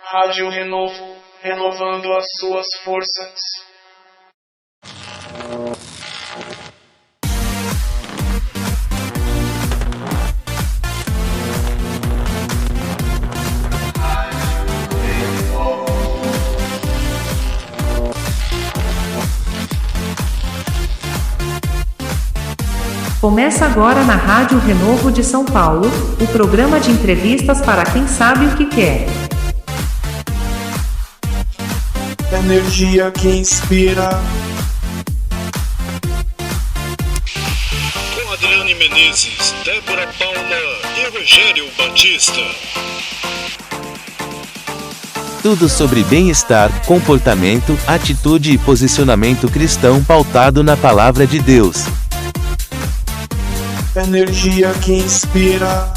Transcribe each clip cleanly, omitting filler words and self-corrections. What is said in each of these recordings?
Rádio Renovo, renovando as suas forças. Começa agora na Rádio Renovo de São Paulo, o programa de entrevistas para quem sabe o que quer. Energia que inspira. Com Adriane Menezes, Débora Paula e Rogério Batista. Tudo sobre bem-estar, comportamento, atitude e posicionamento cristão pautado na Palavra de Deus. Energia que inspira.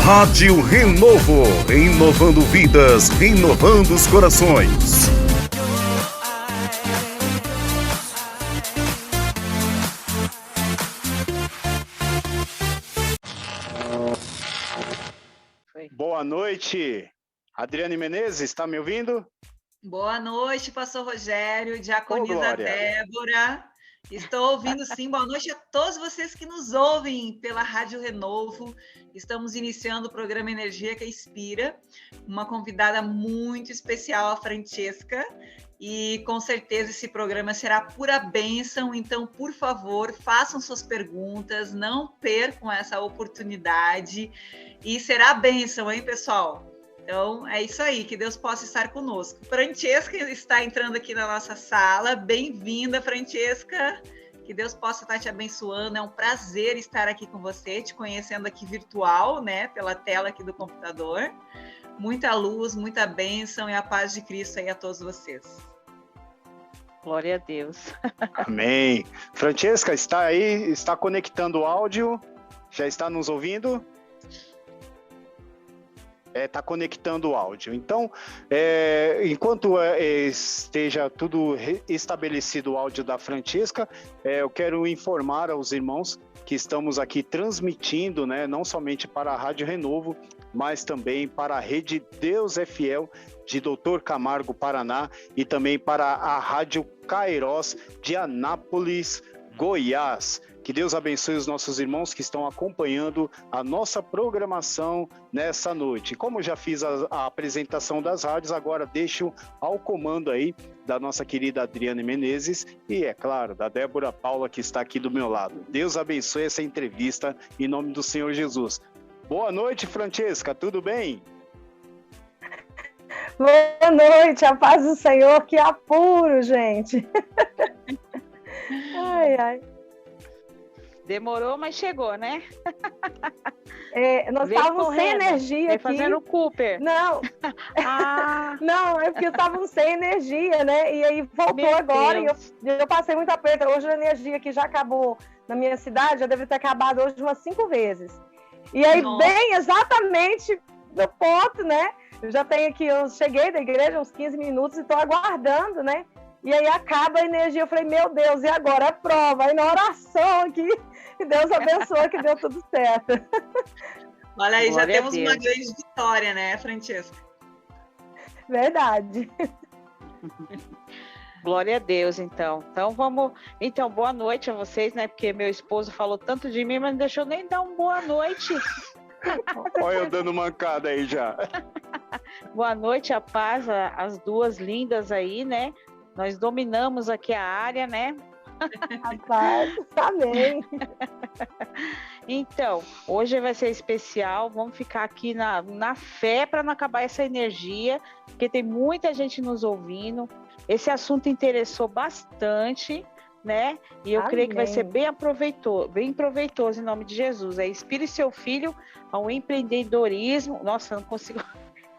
Rádio Renovo, renovando vidas, renovando os corações. Boa noite, Adriane Menezes, está me ouvindo? Boa noite, pastor Rogério, diaconisa Débora. Estou ouvindo sim. Boa noite a todos vocês que nos ouvem pela Rádio Renovo. Estamos iniciando o programa Energia que Inspira. Uma convidada muito especial, a Francesca. E com certeza esse programa será pura bênção. Então, por favor, façam suas perguntas, não percam essa oportunidade. E será bênção, hein, pessoal? Então, é isso aí, que Deus possa estar conosco. Francesca está entrando aqui na nossa sala. Bem-vinda, Francesca. Que Deus possa estar te abençoando. É um prazer estar aqui com você, te conhecendo aqui virtual, né? Pela tela aqui do computador. Muita luz, muita bênção e a paz de Cristo aí a todos vocês. Glória a Deus. Amém. Francesca, está aí? Está conectando o áudio? Já está nos ouvindo? Está conectando o áudio. Então, enquanto esteja tudo estabelecido o áudio da Francesca, eu quero informar aos irmãos que estamos aqui transmitindo, né, não somente para a Rádio Renovo, mas também para a Rede Deus é Fiel de Doutor Camargo, Paraná, e também para a Rádio Kairos de Anápolis, Goiás. Que Deus abençoe os nossos irmãos que estão acompanhando a nossa programação nessa noite. Como já fiz a apresentação das rádios, agora deixo ao comando aí da nossa querida Adriane Menezes e, é claro, da Débora Paula, que está aqui do meu lado. Deus abençoe essa entrevista em nome do Senhor Jesus. Boa noite, Francesca, tudo bem? Boa noite, a paz do Senhor, que apuro, gente. Ai, ai. Demorou, mas chegou, né? Nós estávamos sem energia aqui. Fazendo Cooper. Não. Não, é porque estávamos sem energia, né? E aí voltou agora e eu passei muito aperto. Hoje a energia que já acabou na minha cidade, já deve ter acabado hoje umas 5 vezes. E aí, bem exatamente no ponto, né? Eu cheguei da igreja uns 15 minutos e estou aguardando, né? E aí acaba a energia, eu falei, meu Deus, e agora é prova? Aí na oração aqui, que Deus abençoe, que deu tudo certo. Olha aí, glória, já temos uma grande vitória, né, Francesca? Verdade. Glória a Deus, então. Então, boa noite a vocês, né? Porque meu esposo falou tanto de mim, mas não deixou nem dar uma boa noite. Olha eu dando mancada aí já. Boa noite, a paz, as duas lindas aí, né? Nós dominamos aqui a área, né? Rapaz, amém. Então, hoje vai ser especial, vamos ficar aqui na fé para não acabar essa energia, porque tem muita gente nos ouvindo. Esse assunto interessou bastante, né? E eu creio que vai ser bem proveitoso em nome de Jesus. Inspire seu filho ao empreendedorismo. Nossa, eu não consigo...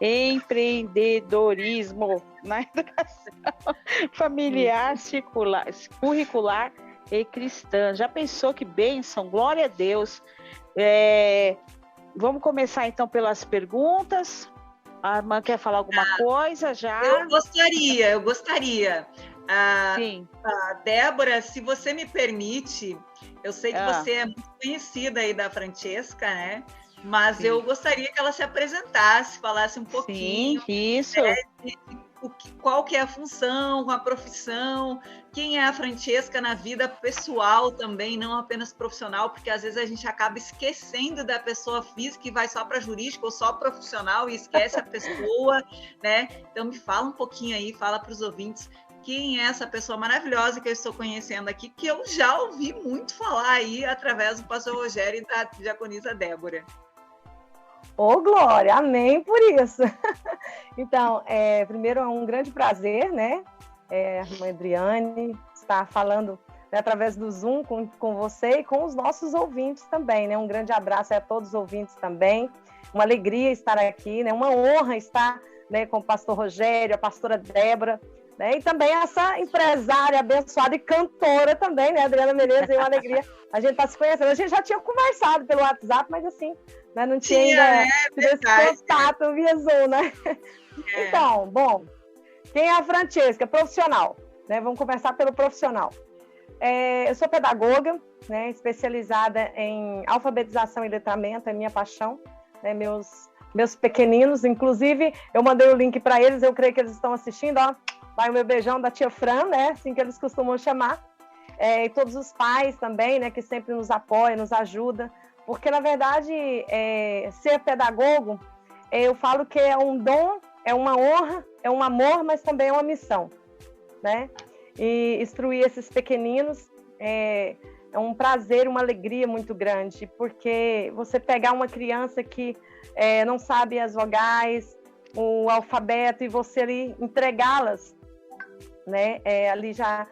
Empreendedorismo na educação familiar, curricular e cristã. Já pensou que bênção? Glória a Deus. Vamos começar então pelas perguntas. A irmã quer falar alguma coisa já? Eu gostaria. Sim. Débora, se você me permite, Eu sei que você é muito conhecida aí da Francesca, né? Mas eu gostaria que ela se apresentasse, falasse um pouquinho. Sim, isso. Né, qual que é a função, a profissão, quem é a Francesca na vida pessoal também, não apenas profissional, porque às vezes a gente acaba esquecendo da pessoa física e vai só para jurídica ou só profissional e esquece a pessoa, né? Então me fala um pouquinho aí, fala para os ouvintes quem é essa pessoa maravilhosa que eu estou conhecendo aqui, que eu já ouvi muito falar aí através do pastor Rogério e da diaconisa Débora. Ô, Glória, amém por isso. Então, primeiro é um grande prazer, né? A irmã Adriane estar falando, né, através do Zoom com você e com os nossos ouvintes também, né? Um grande abraço a todos os ouvintes também. Uma alegria estar aqui, né? Uma honra estar, né, com o pastor Rogério, a pastora Débora, né? E também essa empresária abençoada e cantora também, né? Adriana Menezes, é uma alegria. A gente está se conhecendo. A gente já tinha conversado pelo WhatsApp, mas assim, né, não tinha ainda esse contato via Zoom, né? Então, bom, quem é a Francesca? Profissional, né? Vamos começar pelo profissional. Eu sou pedagoga, né, especializada em alfabetização e letramento, é minha paixão, né? Meus pequeninos, inclusive, eu mandei o link para eles, eu creio que eles estão assistindo, ó. Vai o meu beijão da tia Fran, né? Assim que eles costumam chamar. E todos os pais também, né? Que sempre nos apoiam, nos ajudam. Porque, na verdade, ser pedagogo, eu falo que é um dom, é uma honra, é um amor, mas também é uma missão, né? E instruir esses pequeninos é um prazer, uma alegria muito grande. Porque você pegar uma criança que não sabe as vogais, o alfabeto, e você ali entregá-las, né? Ali já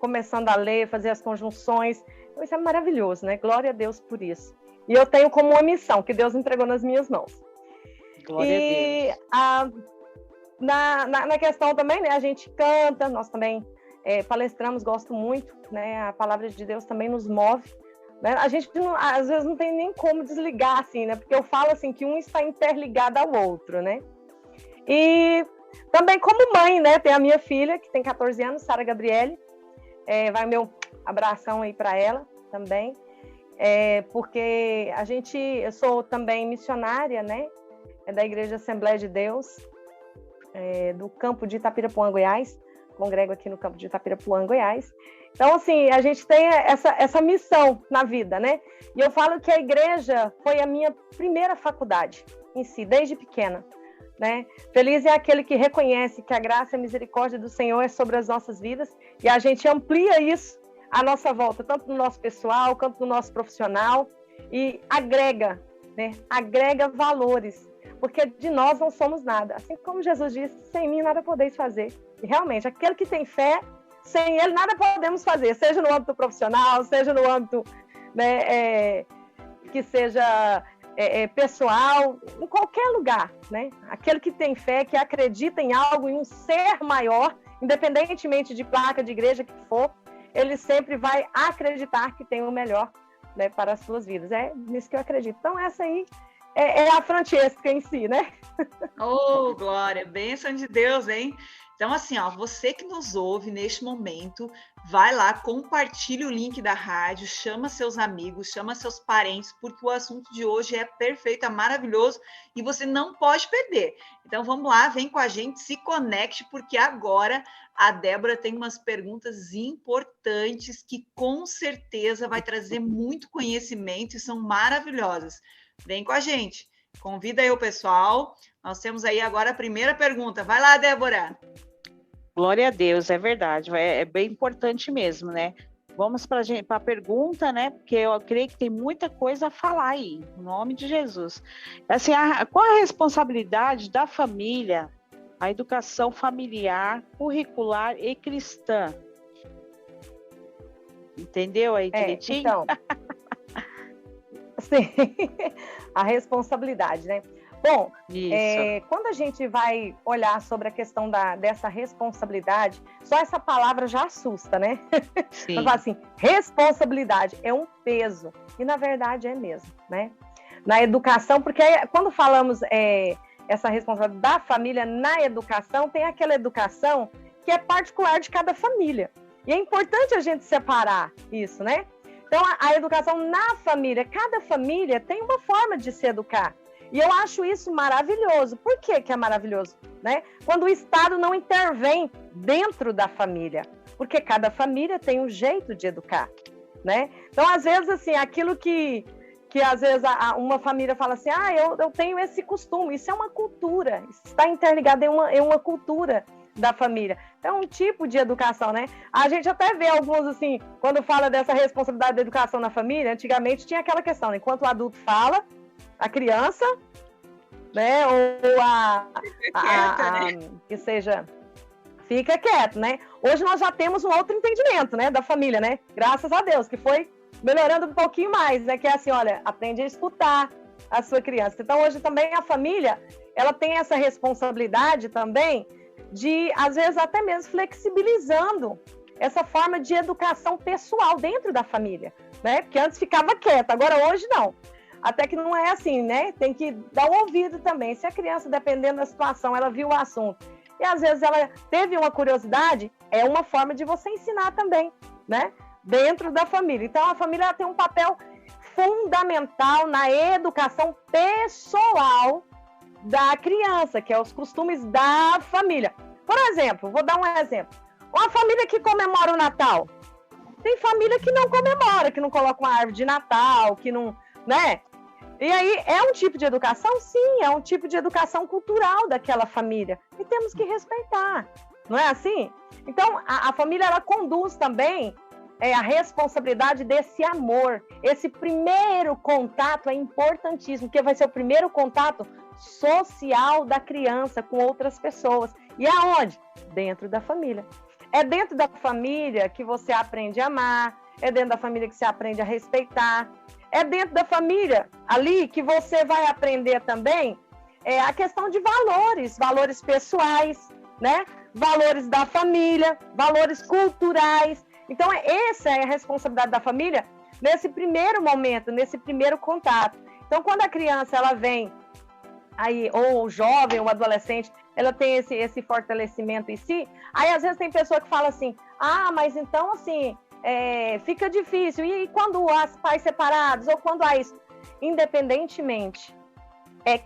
começando a ler, fazer as conjunções. Então, isso é maravilhoso, né? Glória a Deus por isso. E eu tenho como uma missão que Deus entregou nas minhas mãos. Glória a Deus. Na questão também, né? A gente canta, nós também palestramos, gosto muito, né? A palavra de Deus também nos move, né? A gente às vezes não tem nem como desligar, assim, né? Porque eu falo assim que um está interligado ao outro, né? E também como mãe, né? Tem a minha filha, que tem 14 anos, Sara Gabriele. Vai meu abração aí para ela também. Porque eu sou também missionária, né? Da Igreja Assembleia de Deus, do campo de Itapirapuã, Goiás. Congrego aqui no campo de Itapirapuã, Goiás. Então, assim, a gente tem essa missão na vida, né? E eu falo que a igreja foi a minha primeira faculdade em si, desde pequena. Né? Feliz é aquele que reconhece que a graça e a misericórdia do Senhor é sobre as nossas vidas e a gente amplia isso à nossa volta, tanto no nosso pessoal, quanto no nosso profissional, e agrega, né? Agrega valores, porque de nós não somos nada. Assim como Jesus disse, sem mim nada podeis fazer. E realmente, aquele que tem fé, sem ele nada podemos fazer, seja no âmbito profissional, seja no âmbito, né, que seja pessoal, em qualquer lugar, né? Aquele que tem fé, que acredita em algo, em um ser maior, independentemente de placa de igreja que for, ele sempre vai acreditar que tem o melhor, né, para as suas vidas. É nisso que eu acredito. Então, essa aí é a Francesca em si, né? Oh, glória! Bênção de Deus, hein? Então, assim, ó, você que nos ouve neste momento, vai lá, compartilha o link da rádio, chama seus amigos, chama seus parentes, porque o assunto de hoje é perfeito, é maravilhoso e você não pode perder. Então, vamos lá, vem com a gente, se conecte, porque agora a Débora tem umas perguntas importantes que com certeza vai trazer muito conhecimento e são maravilhosas. Vem com a gente, convida aí o pessoal. Nós temos aí agora a primeira pergunta. Vai lá, Débora. Glória a Deus, é verdade, é bem importante mesmo, né? Vamos para a pergunta, né? Porque eu creio que tem muita coisa a falar aí, em nome de Jesus. Assim, qual a responsabilidade da família, a educação familiar, curricular e cristã? Entendeu aí direitinho? Então, sim, a responsabilidade, né? Bom, quando a gente vai olhar sobre a questão dessa responsabilidade, só essa palavra já assusta, né? Sim. Então, assim, responsabilidade é um peso, e na verdade é mesmo, né? Na educação, porque quando falamos essa responsabilidade da família na educação, tem aquela educação que é particular de cada família. E é importante a gente separar isso, né? Então, a educação na família, cada família tem uma forma de se educar. E eu acho isso maravilhoso. Por que que é maravilhoso? Né? Quando o Estado não intervém dentro da família. Porque cada família tem um jeito de educar. Né? Então, às vezes, assim, aquilo que às vezes uma família fala assim, eu tenho esse costume. Isso é uma cultura. Isso está interligado em uma cultura da família. Então, um tipo de educação, né? A gente até vê alguns, assim, quando fala dessa responsabilidade da educação na família, antigamente tinha aquela questão, né? Enquanto o adulto fala, a criança, né? Ou que seja, fica quieto, né? Hoje nós já temos um outro entendimento, né? Da família, né? Graças a Deus, que foi melhorando um pouquinho mais, né? Que é assim, olha, aprende a escutar a sua criança. Então, hoje também a família, ela tem essa responsabilidade também de, às vezes, até mesmo flexibilizando essa forma de educação pessoal dentro da família, né? Porque antes ficava quieta, agora hoje não. Até que não é assim, né? Tem que dar um ouvido também. Se a criança, dependendo da situação, ela viu o assunto e às vezes ela teve uma curiosidade, é uma forma de você ensinar também, né? Dentro da família. Então, a família ela tem um papel fundamental na educação pessoal da criança, que é os costumes da família. Por exemplo, vou dar um exemplo. Uma família que comemora o Natal. Tem família que não comemora, que não coloca uma árvore de Natal, que não, né? E aí, é um tipo de educação? Sim, é um tipo de educação cultural daquela família. E temos que respeitar, não é assim? Então, a família, ela conduz também a responsabilidade desse amor. Esse primeiro contato é importantíssimo, porque vai ser o primeiro contato social da criança com outras pessoas. E aonde? Dentro da família. É dentro da família que você aprende a amar, é dentro da família que você aprende a respeitar, é dentro da família ali que você vai aprender também a questão de valores pessoais, né? Valores da família, valores culturais. Então, essa é a responsabilidade da família nesse primeiro momento, nesse primeiro contato. Então, quando a criança ela vem aí, ou o jovem, ou o adolescente, ela tem esse fortalecimento em si, aí às vezes tem pessoa que fala assim, mas então assim, fica difícil, e quando há pais separados, ou quando há isso, independentemente,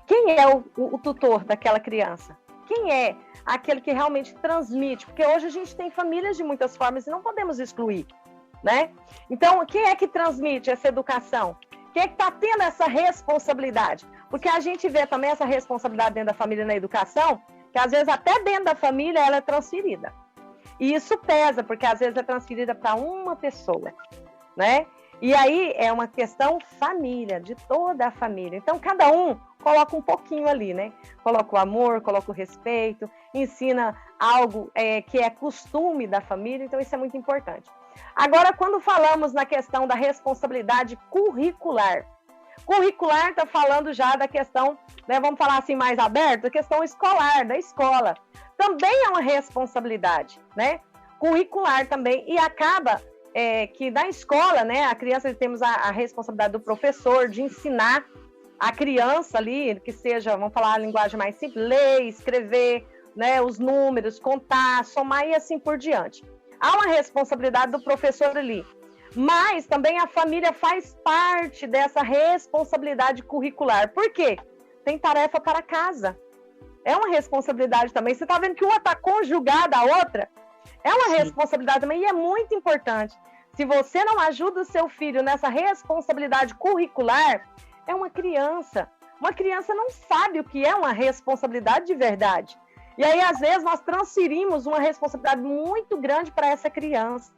quem é o tutor daquela criança? Quem é aquele que realmente transmite? Porque hoje a gente tem famílias de muitas formas e não podemos excluir, né? Então, quem é que transmite essa educação? Quem é que está tendo essa responsabilidade? Porque a gente vê também essa responsabilidade dentro da família na educação, que às vezes até dentro da família ela é transferida. E isso pesa, porque às vezes é transferida para uma pessoa, né? E aí é uma questão família, de toda a família. Então, cada um coloca um pouquinho ali, né? Coloca o amor, coloca o respeito, ensina algo que é costume da família, então isso é muito importante. Agora, quando falamos na questão da responsabilidade curricular, curricular está falando já da questão, né, vamos falar assim mais aberto, da questão escolar, da escola. Também é uma responsabilidade, né? Curricular também, e acaba que na escola, né, a criança, temos a responsabilidade do professor de ensinar a criança ali, que seja, vamos falar a linguagem mais simples, ler, escrever, né, os números, contar, somar e assim por diante. Há uma responsabilidade do professor ali, mas também a família faz parte dessa responsabilidade curricular. Por quê? Tem tarefa para casa. É uma responsabilidade também. Você está vendo que uma está conjugada à outra? É uma responsabilidade também e é muito importante. Se você não ajuda o seu filho nessa responsabilidade curricular, é uma criança. Uma criança não sabe o que é uma responsabilidade de verdade. E aí, às vezes, nós transferimos uma responsabilidade muito grande para essa criança.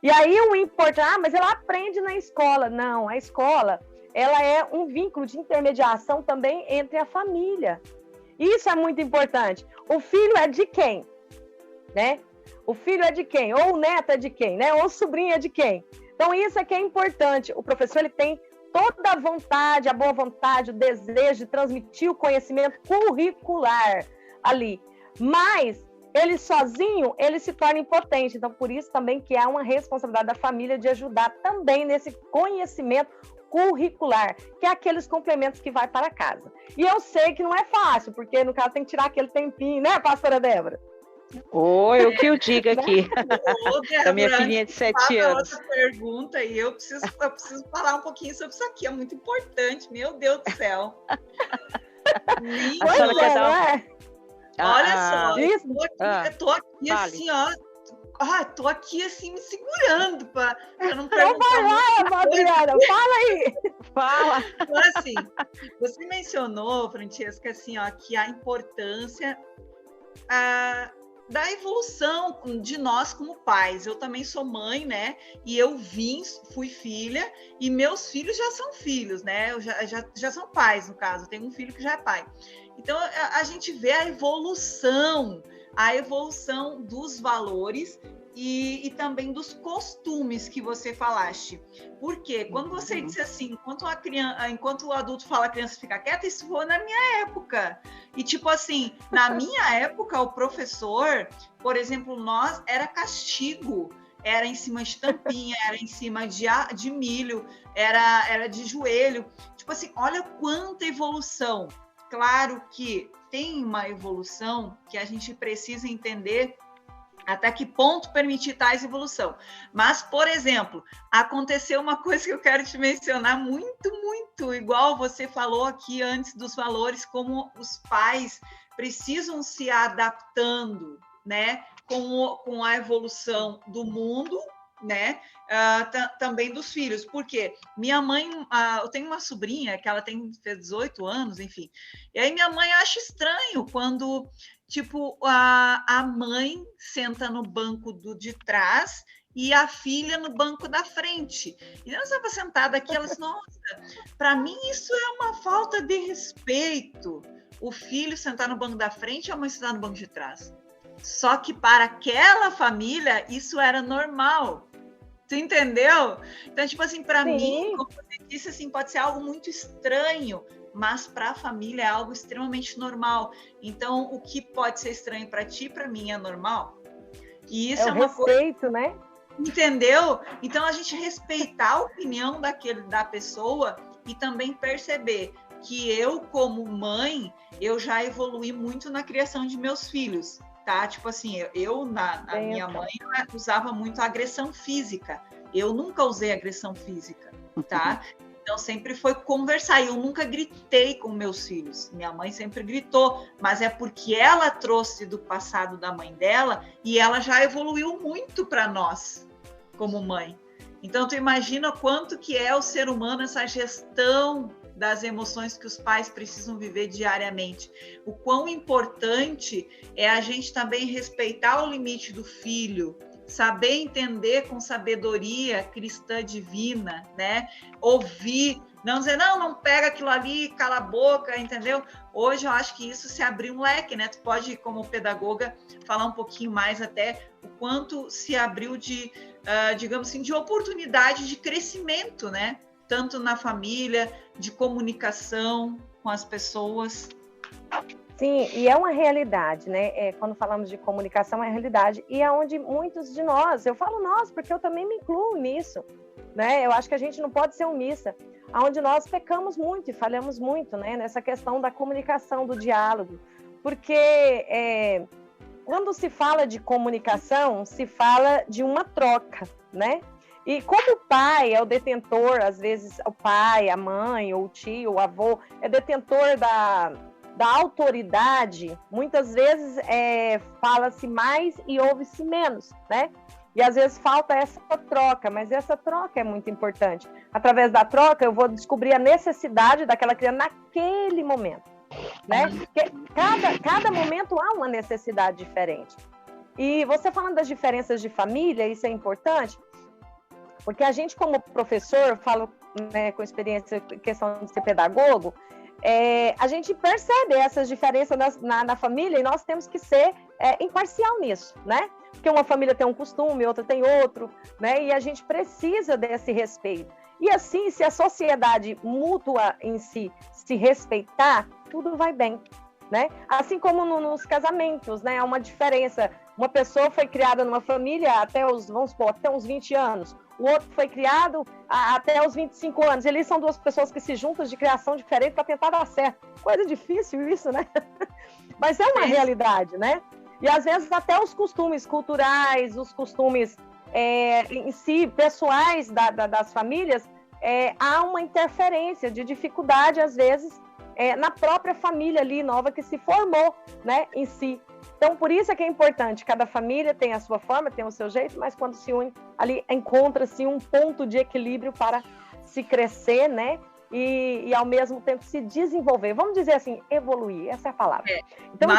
E aí, o importante, mas ela aprende na escola. Não, a escola, ela é um vínculo de intermediação também entre a família. Isso é muito importante. O filho é de quem? Né? O filho é de quem? Ou o neto é de quem? Né? Ou o sobrinho é de quem? Então, isso é que é importante. O professor, ele tem toda a vontade, a boa vontade, o desejo de transmitir o conhecimento curricular ali. Mas ele sozinho, ele se torna impotente. Então, por isso também que há uma responsabilidade da família de ajudar também nesse conhecimento curricular, que é aqueles complementos que vai para casa. E eu sei que não é fácil, porque no caso tem que tirar aquele tempinho, né, pastora Débora? Oi, o que eu digo aqui? Da minha filhinha de 7 anos. Outra pergunta e eu preciso falar um pouquinho sobre isso aqui, é muito importante, meu Deus do céu. Olha só, eu tô aqui assim, ó. Tô aqui assim me segurando para não perguntar. Não vai lá, Adriana, fala aí. Fala. Então, assim, você mencionou, Francesca, assim, ó, que a importância da evolução de nós como pais. Eu também sou mãe, né? E eu fui filha, e meus filhos já são filhos, né? Já são pais, no caso. Eu tenho um filho que já é pai. Então, a gente vê a evolução dos valores e também dos costumes que você falaste. Porque quando você disse assim, enquanto o adulto fala, a criança fica quieta, isso foi na minha época. E tipo assim, na minha época, o professor, por exemplo, era castigo. Era em cima de tampinha, era em cima de milho, era de joelho. Tipo assim, olha quanta evolução. Claro que tem uma evolução que a gente precisa entender até que ponto permitir tais evolução. Mas, por exemplo, aconteceu uma coisa que eu quero te mencionar muito, igual você falou aqui antes dos valores, como os pais precisam se adaptando, né, com a evolução do mundo, né, também dos filhos. Porque minha mãe, eu tenho uma sobrinha que ela fez 18 anos, enfim, e aí minha mãe acha estranho quando, tipo, a mãe senta no banco de trás e a filha no banco da frente. E ela estava sentada aqui, ela disse, nossa, para mim isso é uma falta de respeito. O filho sentar no banco da frente e a mãe sentar no banco de trás. Só que para aquela família, isso era normal. Tu entendeu? Então, tipo assim, para mim, como você disse, assim, pode ser algo muito estranho, mas para a família é algo extremamente normal. Então, o que pode ser estranho para ti, para mim é normal. E isso é uma respeito, coisa, né? Entendeu? Então, a gente respeitar a opinião da pessoa e também perceber que eu, como mãe, eu já evolui muito na criação de meus filhos. Tá? Tipo assim, na minha mãe usava muito a agressão física. Eu nunca usei agressão física, tá? Então sempre foi conversar. Eu nunca gritei com meus filhos. Minha mãe sempre gritou, mas é porque ela trouxe do passado da mãe dela e ela já evoluiu muito para nós como mãe. Então tu imagina quanto que é o ser humano essa gestão das emoções que os pais precisam viver diariamente. O quão importante é a gente também respeitar o limite do filho, saber entender com sabedoria cristã divina, né? Ouvir, não dizer, não pega aquilo ali, cala a boca, entendeu? Hoje eu acho que isso se abriu um leque, né? Tu pode, como pedagoga, falar um pouquinho mais até o quanto se abriu digamos assim, de oportunidade de crescimento, né? Tanto na família, de comunicação com as pessoas. Sim, e é uma realidade, né? Quando falamos de comunicação, é uma realidade. E é onde muitos de nós, eu falo nós, porque eu também me incluo nisso, né? Eu acho que a gente não pode ser omissa. Onde nós pecamos muito e falhamos muito, né? Nessa questão da comunicação, do diálogo. Porque quando se fala de comunicação, se fala de uma troca, né? E como o pai é o detentor, às vezes o pai, a mãe, ou o tio, o avô, é detentor da autoridade, muitas vezes fala-se mais e ouve-se menos, né? E às vezes falta essa troca, mas essa troca é muito importante. Através da troca eu vou descobrir a necessidade daquela criança naquele momento, né? Porque cada momento há uma necessidade diferente. E você falando das diferenças de família, isso é importante, porque a gente, como professor, falo, né, com experiência em questão de ser pedagogo, a gente percebe essas diferenças na família e nós temos que ser imparcial nisso, né? Porque uma família tem um costume, outra tem outro, né? E a gente precisa desse respeito. E assim, se a sociedade mútua em si se respeitar, tudo vai bem, né? Assim como nos casamentos, né? Há uma diferença. Uma pessoa foi criada numa família até os 20 anos. O outro foi criado até os 25 anos. Eles são duas pessoas que se juntam de criação diferente para tentar dar certo. Coisa difícil isso, né? Mas é uma realidade, né? E às vezes até os costumes culturais, os costumes em si, pessoais das famílias, há uma interferência de dificuldade, às vezes, na própria família ali nova que se formou, né, em si. Então, por isso é que é importante, cada família tem a sua forma, tem o seu jeito, mas quando se une, ali encontra-se um ponto de equilíbrio para se crescer, né, e ao mesmo tempo se desenvolver. Vamos dizer assim, evoluir, essa é a palavra. Então,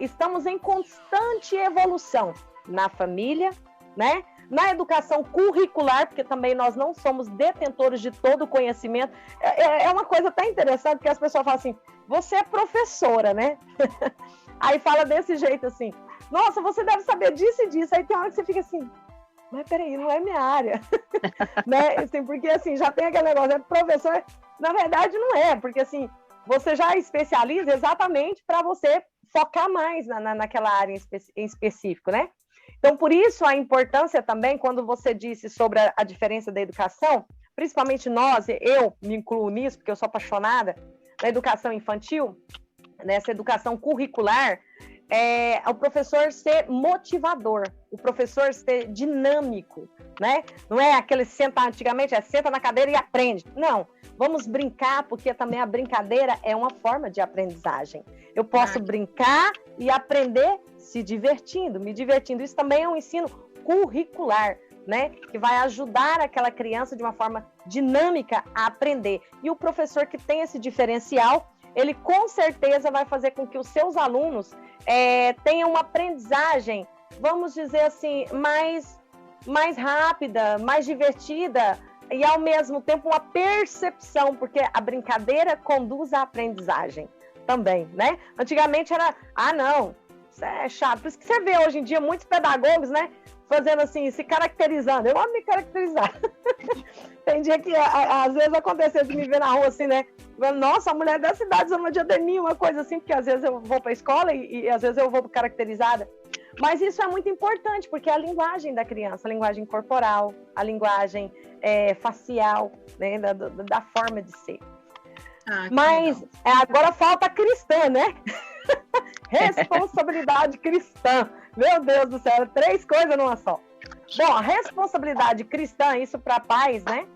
estamos em constante evolução na família, né, na educação curricular, porque também nós não somos detentores de todo o conhecimento. É uma coisa até interessante, porque as pessoas falam assim, você é professora, né? Aí fala desse jeito assim, nossa, você deve saber disso e disso. Aí tem hora que você fica assim, mas peraí, não é minha área. Né? Assim, porque assim, já tem aquele negócio, professor, na verdade não é, porque assim, você já especializa exatamente para você focar mais naquela área em específico, né? Então, por isso, a importância também, quando você disse sobre a diferença da educação, principalmente nós, eu me incluo nisso, porque eu sou apaixonada na educação infantil, nessa educação curricular, o professor ser motivador, o professor ser dinâmico, né? Não é aquele senta antigamente, senta na cadeira e aprende. Não, vamos brincar, porque também a brincadeira é uma forma de aprendizagem. Eu posso brincar e aprender se divertindo, me divertindo. Isso também é um ensino curricular, né? Que vai ajudar aquela criança de uma forma dinâmica a aprender. E o professor que tem esse diferencial, ele com certeza vai fazer com que os seus alunos tenham uma aprendizagem, vamos dizer assim, mais rápida, mais divertida e ao mesmo tempo uma percepção, porque a brincadeira conduz à aprendizagem também, né? Antigamente era, não, isso é chato. Por isso que você vê hoje em dia muitos pedagogos, né, fazendo assim, se caracterizando. Eu amo me caracterizar. Tem dia que às vezes aconteceu de me ver na rua assim, né? Nossa, a mulher da cidade usando uma diademinha, uma coisa assim, porque às vezes eu vou para a escola e às vezes eu vou caracterizada. Mas isso é muito importante, porque é a linguagem da criança, a linguagem corporal, a linguagem facial, né, da forma de ser. Mas agora falta a cristã, né? Responsabilidade cristã. Meu Deus do céu, 3 coisas numa só. Bom, a responsabilidade cristã, isso para pais, né?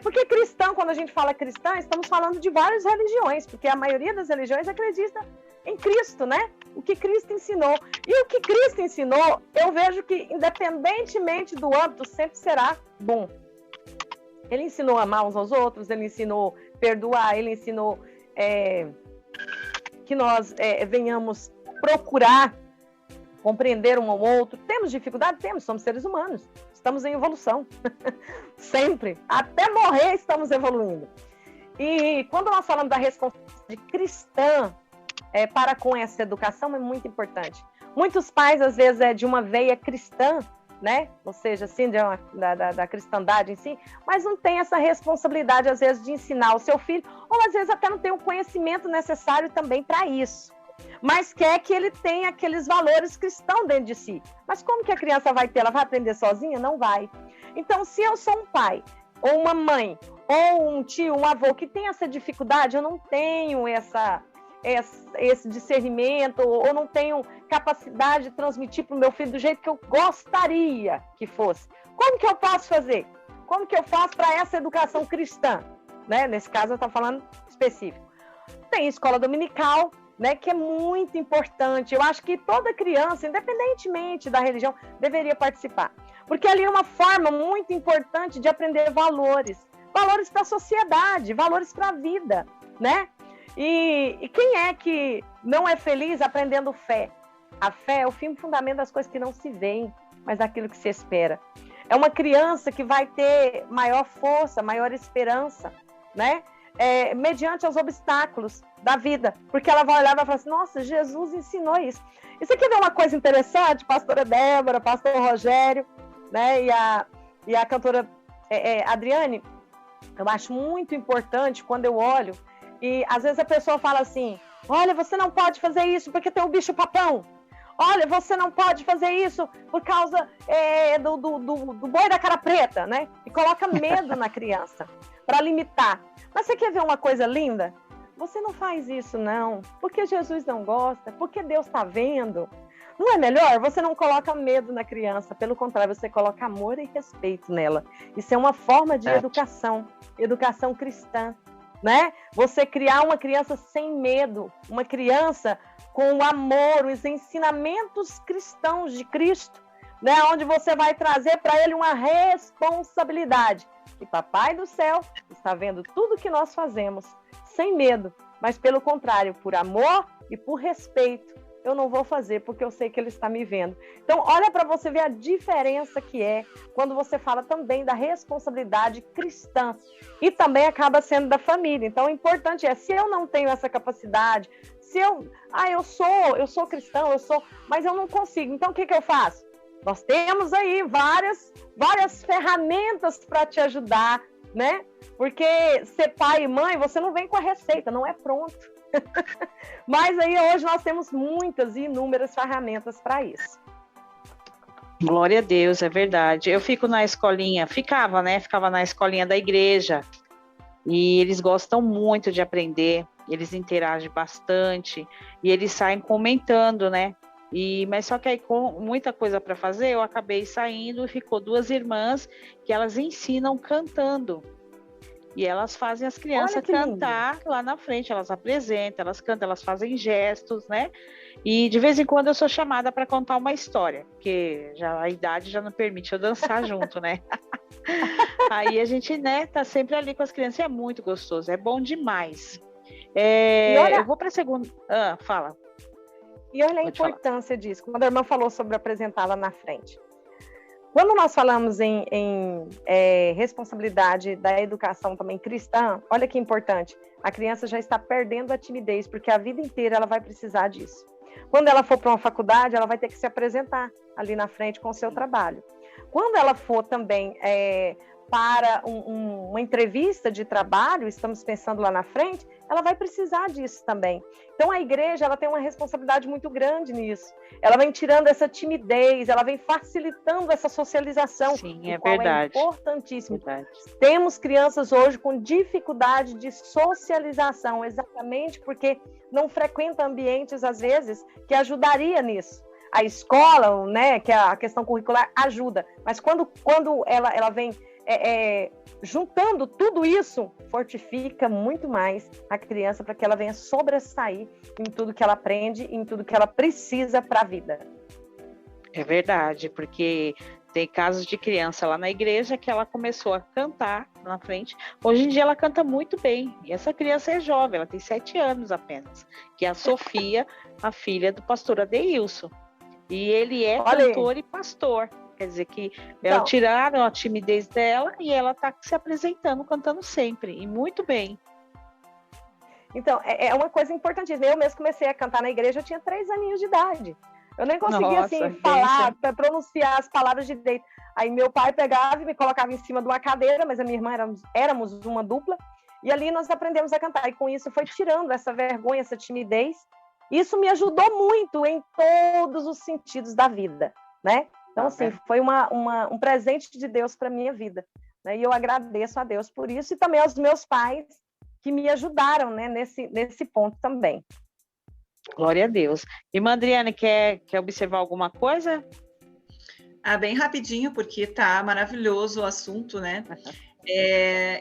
Porque cristão, quando a gente fala cristã, estamos falando de várias religiões, porque a maioria das religiões acredita em Cristo, né? O que Cristo ensinou. E o que Cristo ensinou, eu vejo que, independentemente do âmbito, sempre será bom. Ele ensinou a amar uns aos outros, ele ensinou perdoar, ele ensinou que nós venhamos procurar compreender um ao outro. Temos dificuldade? Temos, somos seres humanos. Estamos em evolução. Sempre. Até morrer estamos evoluindo. E quando nós falamos da responsabilidade cristã para com essa educação, é muito importante. Muitos pais, às vezes, de uma veia cristã, né? Ou seja, assim, da cristandade em si, mas não tem essa responsabilidade, às vezes, de ensinar o seu filho, ou às vezes até não tem o conhecimento necessário também para isso. Mas quer que ele tenha aqueles valores cristãos dentro de si. Mas como que a criança vai ter? Ela vai aprender sozinha? Não vai. Então, se eu sou um pai, ou uma mãe, ou um tio, um avô que tem essa dificuldade, eu não tenho esse discernimento, ou não tenho capacidade de transmitir para o meu filho do jeito que eu gostaria que fosse. Como que eu posso fazer? Como que eu faço para essa educação cristã? Né? Nesse caso, eu estou falando específico. Tem escola dominical, né, que é muito importante. Eu acho que toda criança, independentemente da religião, deveria participar. Porque ali é uma forma muito importante de aprender valores. Valores para a sociedade, valores para a vida, né? E quem é que não é feliz aprendendo fé? A fé é o fim fundamento das coisas que não se veem, mas daquilo que se espera. É uma criança que vai ter maior força, maior esperança, né? Mediante os obstáculos da vida, porque ela vai olhar e vai falar assim, nossa, Jesus ensinou isso. E você quer ver uma coisa interessante? Pastora Débora, pastor Rogério, né, e a cantora Adriane, eu acho muito importante quando eu olho, e às vezes a pessoa fala assim, olha, você não pode fazer isso porque tem um bicho papão. Olha, você não pode fazer isso por causa do boi da cara preta, né? E coloca medo na criança para limitar. Mas você quer ver uma coisa linda? você não faz isso não, porque Jesus não gosta, porque Deus está vendo. Não é melhor? Você não coloca medo na criança, pelo contrário, você coloca amor e respeito nela. Isso é uma forma de educação cristã, né? Você criar uma criança sem medo, uma criança com o amor, os ensinamentos cristãos de Cristo, né? Onde você vai trazer para ele uma responsabilidade. E Papai do Céu está vendo tudo que nós fazemos, sem medo, mas pelo contrário, por amor e por respeito. Eu não vou fazer porque eu sei que ele está me vendo. Então, olha para você ver a diferença que é quando você fala também da responsabilidade cristã e também acaba sendo da família. Então, o importante é, se eu não tenho essa capacidade, se eu sou cristão, mas eu não consigo. Então, o que eu faço? Nós temos aí várias ferramentas para te ajudar, né? Porque ser pai e mãe, você não vem com a receita, não é pronto. Mas aí hoje nós temos muitas e inúmeras ferramentas para isso. Glória a Deus, é verdade. Eu ficava na escolinha da igreja, e eles gostam muito de aprender, eles interagem bastante, e eles saem comentando, né? Mas só que aí com muita coisa para fazer, eu acabei saindo e ficou 2 irmãs que elas ensinam cantando. E elas fazem as crianças cantar lá na frente, elas apresentam, elas cantam, elas fazem gestos, né? E de vez em quando eu sou chamada para contar uma história, porque a idade já não permite eu dançar junto, né? Aí a gente, né, tá sempre ali com as crianças, é muito gostoso, é bom demais. Eu vou para a segunda... fala. E olha a importância disso, quando a irmã falou sobre apresentar lá na frente. Quando nós falamos em responsabilidade da educação também cristã, olha que importante, a criança já está perdendo a timidez, porque a vida inteira ela vai precisar disso. Quando ela for para uma faculdade, ela vai ter que se apresentar ali na frente com o seu trabalho. Quando ela for também para uma entrevista de trabalho, estamos pensando lá na frente, ela vai precisar disso também. Então a igreja ela tem uma responsabilidade muito grande nisso. Ela vem tirando essa timidez, ela vem facilitando essa socialização. Sim, é verdade. É importantíssimo. Verdade. Temos crianças hoje com dificuldade de socialização, exatamente porque não frequentam ambientes, às vezes, que ajudaria nisso. A escola, né, que é a questão curricular, ajuda. Mas quando ela vem juntando tudo isso, fortifica muito mais a criança para que ela venha sobressair em tudo que ela aprende, em tudo que ela precisa para a vida. É verdade, porque tem casos de criança lá na igreja que ela começou a cantar na frente. Hoje em dia ela canta muito bem, e essa criança é jovem, ela tem 7 anos apenas, que é a Sofia, a filha do pastor Adeilson. E ele é cantor e pastor. Quer dizer que tiraram a timidez dela e ela está se apresentando, cantando sempre, e muito bem. Então, é uma coisa importantíssima. Eu mesmo comecei a cantar na igreja, eu tinha 3 aninhos de idade. Eu nem conseguia, falar, pronunciar as palavras direito. Aí meu pai pegava e me colocava em cima de uma cadeira, mas a minha irmã éramos uma dupla, e ali nós aprendemos a cantar. E com isso foi tirando essa vergonha, essa timidez. Isso me ajudou muito em todos os sentidos da vida, né? Então, assim, foi um presente de Deus para a minha vida, né? E eu agradeço a Deus por isso e também aos meus pais que me ajudaram, né, nesse ponto também. Glória a Deus. Irmã Adriane, quer observar alguma coisa? Bem rapidinho, porque tá maravilhoso o assunto, né?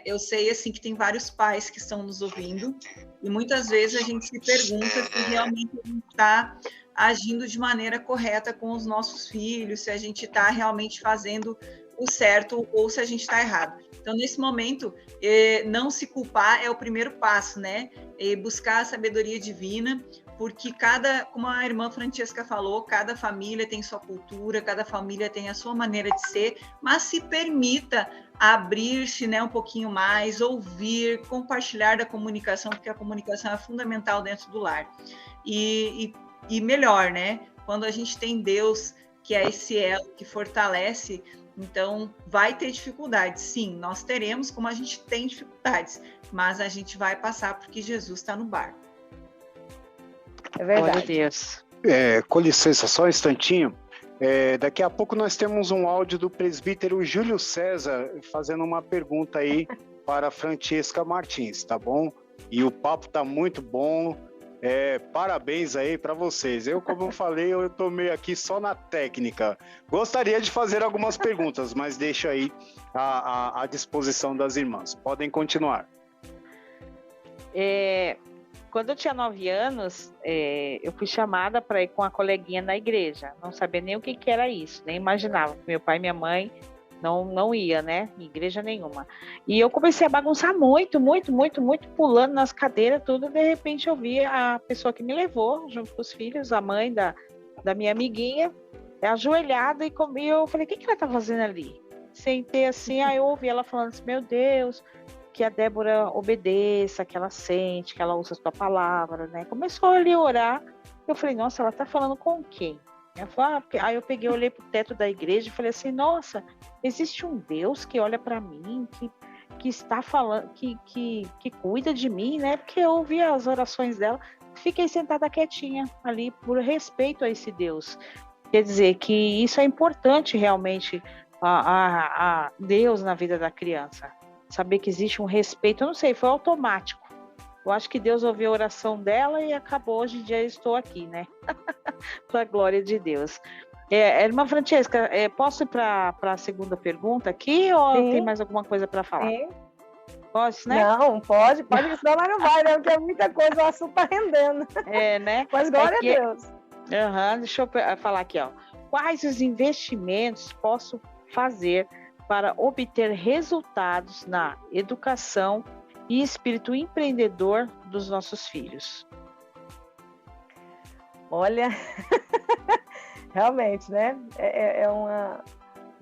Eu sei, assim, que tem vários pais que estão nos ouvindo e muitas vezes a gente se pergunta se realmente a gente está agindo de maneira correta com os nossos filhos, se a gente está realmente fazendo o certo ou se a gente está errado. Então, nesse momento, não se culpar é o primeiro passo, né? Buscar a sabedoria divina, porque como a irmã Francesca falou, cada família tem sua cultura, cada família tem a sua maneira de ser, mas se permita abrir-se, né, um pouquinho mais, ouvir, compartilhar da comunicação, porque a comunicação é fundamental dentro do lar. E melhor, né? Quando a gente tem Deus, que é esse elo que fortalece, então vai ter dificuldades. Sim, nós teremos, como a gente tem dificuldades, mas a gente vai passar porque Jesus está no barco. É verdade. Glória a Deus. Com licença, só um instantinho. Daqui a pouco nós temos um áudio do presbítero Júlio César fazendo uma pergunta aí para Francesca Martins, tá bom? e o papo tá muito bom. Parabéns aí para vocês. Como eu falei, eu tô meio aqui só na técnica. Gostaria de fazer algumas perguntas, mas deixo aí à disposição das irmãs. Podem continuar. Quando eu tinha 9 anos, eu fui chamada para ir com a coleguinha na igreja. Não sabia nem o que era isso, nem imaginava. Meu pai e minha mãe não ia, né, em igreja nenhuma. E eu comecei a bagunçar muito, pulando nas cadeiras, tudo. De repente eu vi a pessoa que me levou, junto com os filhos, a mãe da minha amiguinha, ajoelhada, e eu falei, o que ela tá fazendo ali? Sentei assim, aí eu ouvi ela falando assim, meu Deus, que a Débora obedeça, que ela sente, que ela ouça a sua palavra, né? Começou a ali orar, eu falei, nossa, ela tá falando com quem? Aí eu peguei, olhei pro teto da igreja e falei assim, nossa, existe um Deus que olha para mim, que está falando, que cuida de mim, né? Porque eu ouvi as orações dela, fiquei sentada quietinha ali por respeito a esse Deus. Quer dizer que isso é importante realmente a Deus na vida da criança. Saber que existe um respeito, eu não sei, foi automático. Eu acho que Deus ouviu a oração dela e acabou. Hoje em dia eu estou aqui, né? Para a glória de Deus. Irmã Francesca, posso ir para a segunda pergunta aqui ou tem mais alguma coisa para falar? Sim. Posso, né? Não, pode, senão não vai, né? Porque é muita coisa, o assunto está rendendo. Né? Mas glória a Deus. Deixa eu falar aqui, ó. Quais os investimentos posso fazer para obter resultados na educação e espírito empreendedor dos nossos filhos? Olha, realmente, né? É uma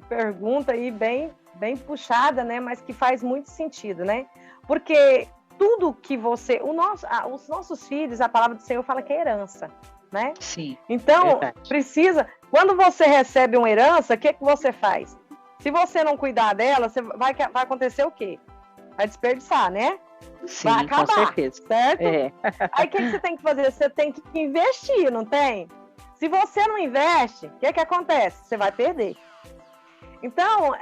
pergunta aí bem puxada, né? Mas que faz muito sentido, né? Porque tudo que os nossos filhos, a palavra do Senhor fala que é herança, né? Sim. Então, verdade. Quando você recebe uma herança, o que você faz? Se você não cuidar dela, vai acontecer o quê? Vai desperdiçar, né? Sim, vai acabar, com certeza. Certo? Aí o que você tem que fazer? Você tem que investir, não tem? Se você não investe, o que acontece? Você vai perder. Então,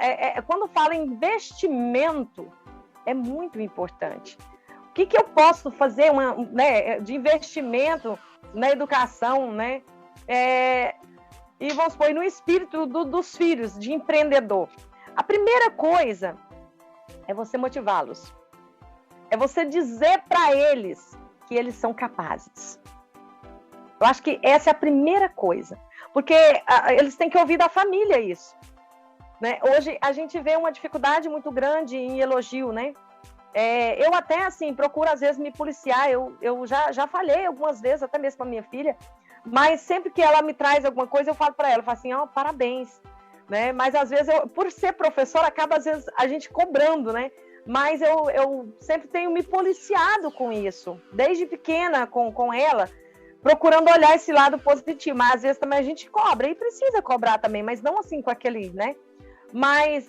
quando fala em investimento, é muito importante. O que eu posso fazer de investimento na educação, né? E vamos supor, no espírito dos filhos, de empreendedor. A primeira coisa é você motivá-los. É você dizer para eles que eles são capazes. Eu acho que essa é a primeira coisa. Porque eles têm que ouvir da família isso. Né? Hoje a gente vê uma dificuldade muito grande em elogio, né? Eu até, assim, procuro às vezes me policiar. Eu já falei algumas vezes, até mesmo para minha filha, mas sempre que ela me traz alguma coisa, eu falo para ela, eu falo assim, parabéns, né? Mas às vezes, por ser professora, acaba às vezes a gente cobrando, né? Mas eu sempre tenho me policiado com isso, desde pequena com ela, procurando olhar esse lado positivo, mas às vezes também a gente cobra, e precisa cobrar também, mas não assim com aquele, né? Mas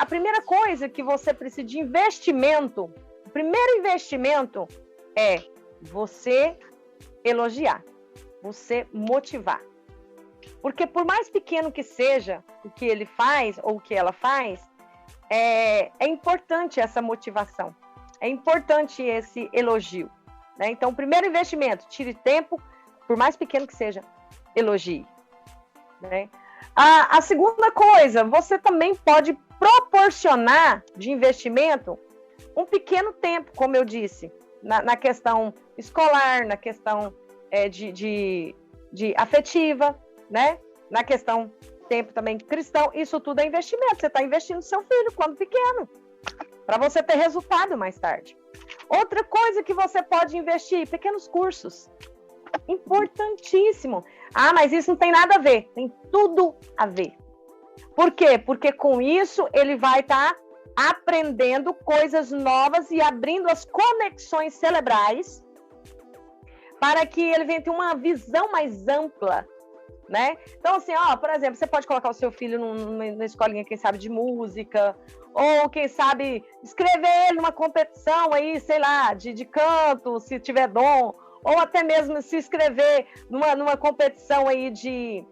a primeira coisa que você precisa de investimento, o primeiro investimento é você elogiar, você motivar. Porque por mais pequeno que seja o que ele faz ou o que ela faz, é importante essa motivação, é importante esse elogio. Né? Então, o primeiro investimento, tire tempo, por mais pequeno que seja, elogie. Né? A segunda coisa, você também pode proporcionar de investimento um pequeno tempo, como eu disse, na questão escolar, na questão de afetiva, né? Na questão tempo também cristão, isso tudo é investimento. Você está investindo no seu filho quando pequeno, para você ter resultado mais tarde. Outra coisa que você pode investir, pequenos cursos. Importantíssimo. Mas isso não tem nada a ver. Tem tudo a ver. Por quê? Porque com isso ele vai estar aprendendo coisas novas e abrindo as conexões cerebrais para que ele venha ter uma visão mais ampla, né? Então, assim, por exemplo, você pode colocar o seu filho numa escolinha, quem sabe, de música, ou quem sabe escrever ele numa competição aí, sei lá, de canto, se tiver dom, ou até mesmo se inscrever numa competição aí de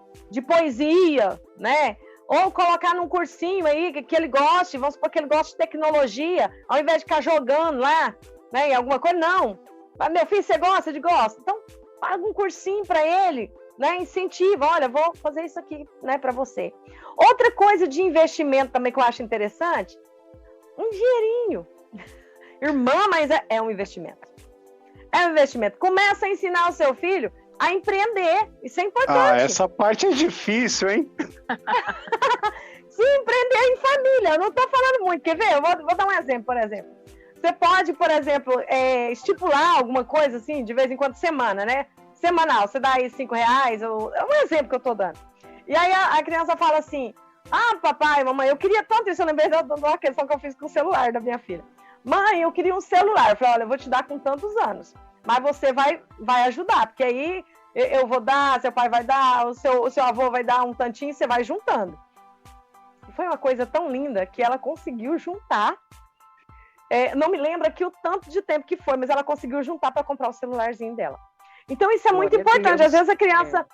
poesia, né? Ou colocar num cursinho aí que ele goste, vamos supor que ele goste de tecnologia, ao invés de ficar jogando lá, né, em alguma coisa? Não. Meu filho, você gosta? Gosta. Então, paga um cursinho para ele, né, incentiva, olha, vou fazer isso aqui, né, para você. Outra coisa de investimento também que eu acho interessante, um dinheirinho. Irmã, mas é um investimento. É um investimento. Começa a ensinar o seu filho a empreender. Isso é importante. Essa parte é difícil, hein? Se empreender em família. Eu não estou falando muito. Quer ver? Eu vou dar um exemplo, por exemplo. Você pode, por exemplo, estipular alguma coisa assim, de vez em quando, semana, né? Semanal. Você dá aí R$5. É um exemplo que eu estou dando. E aí a criança fala assim, papai, mamãe, eu queria tanto isso. Eu lembrei de uma questão que eu fiz com o celular da minha filha. Mãe, eu queria um celular. Eu falei, olha, eu vou te dar com tantos anos. Mas você vai ajudar, porque aí eu vou dar, seu pai vai dar, o seu avô vai dar um tantinho, você vai juntando. E foi uma coisa tão linda que ela conseguiu juntar. Não me lembro aqui o tanto de tempo que foi, mas ela conseguiu juntar para comprar o celularzinho dela. Então isso é muito importante. Às vezes a criança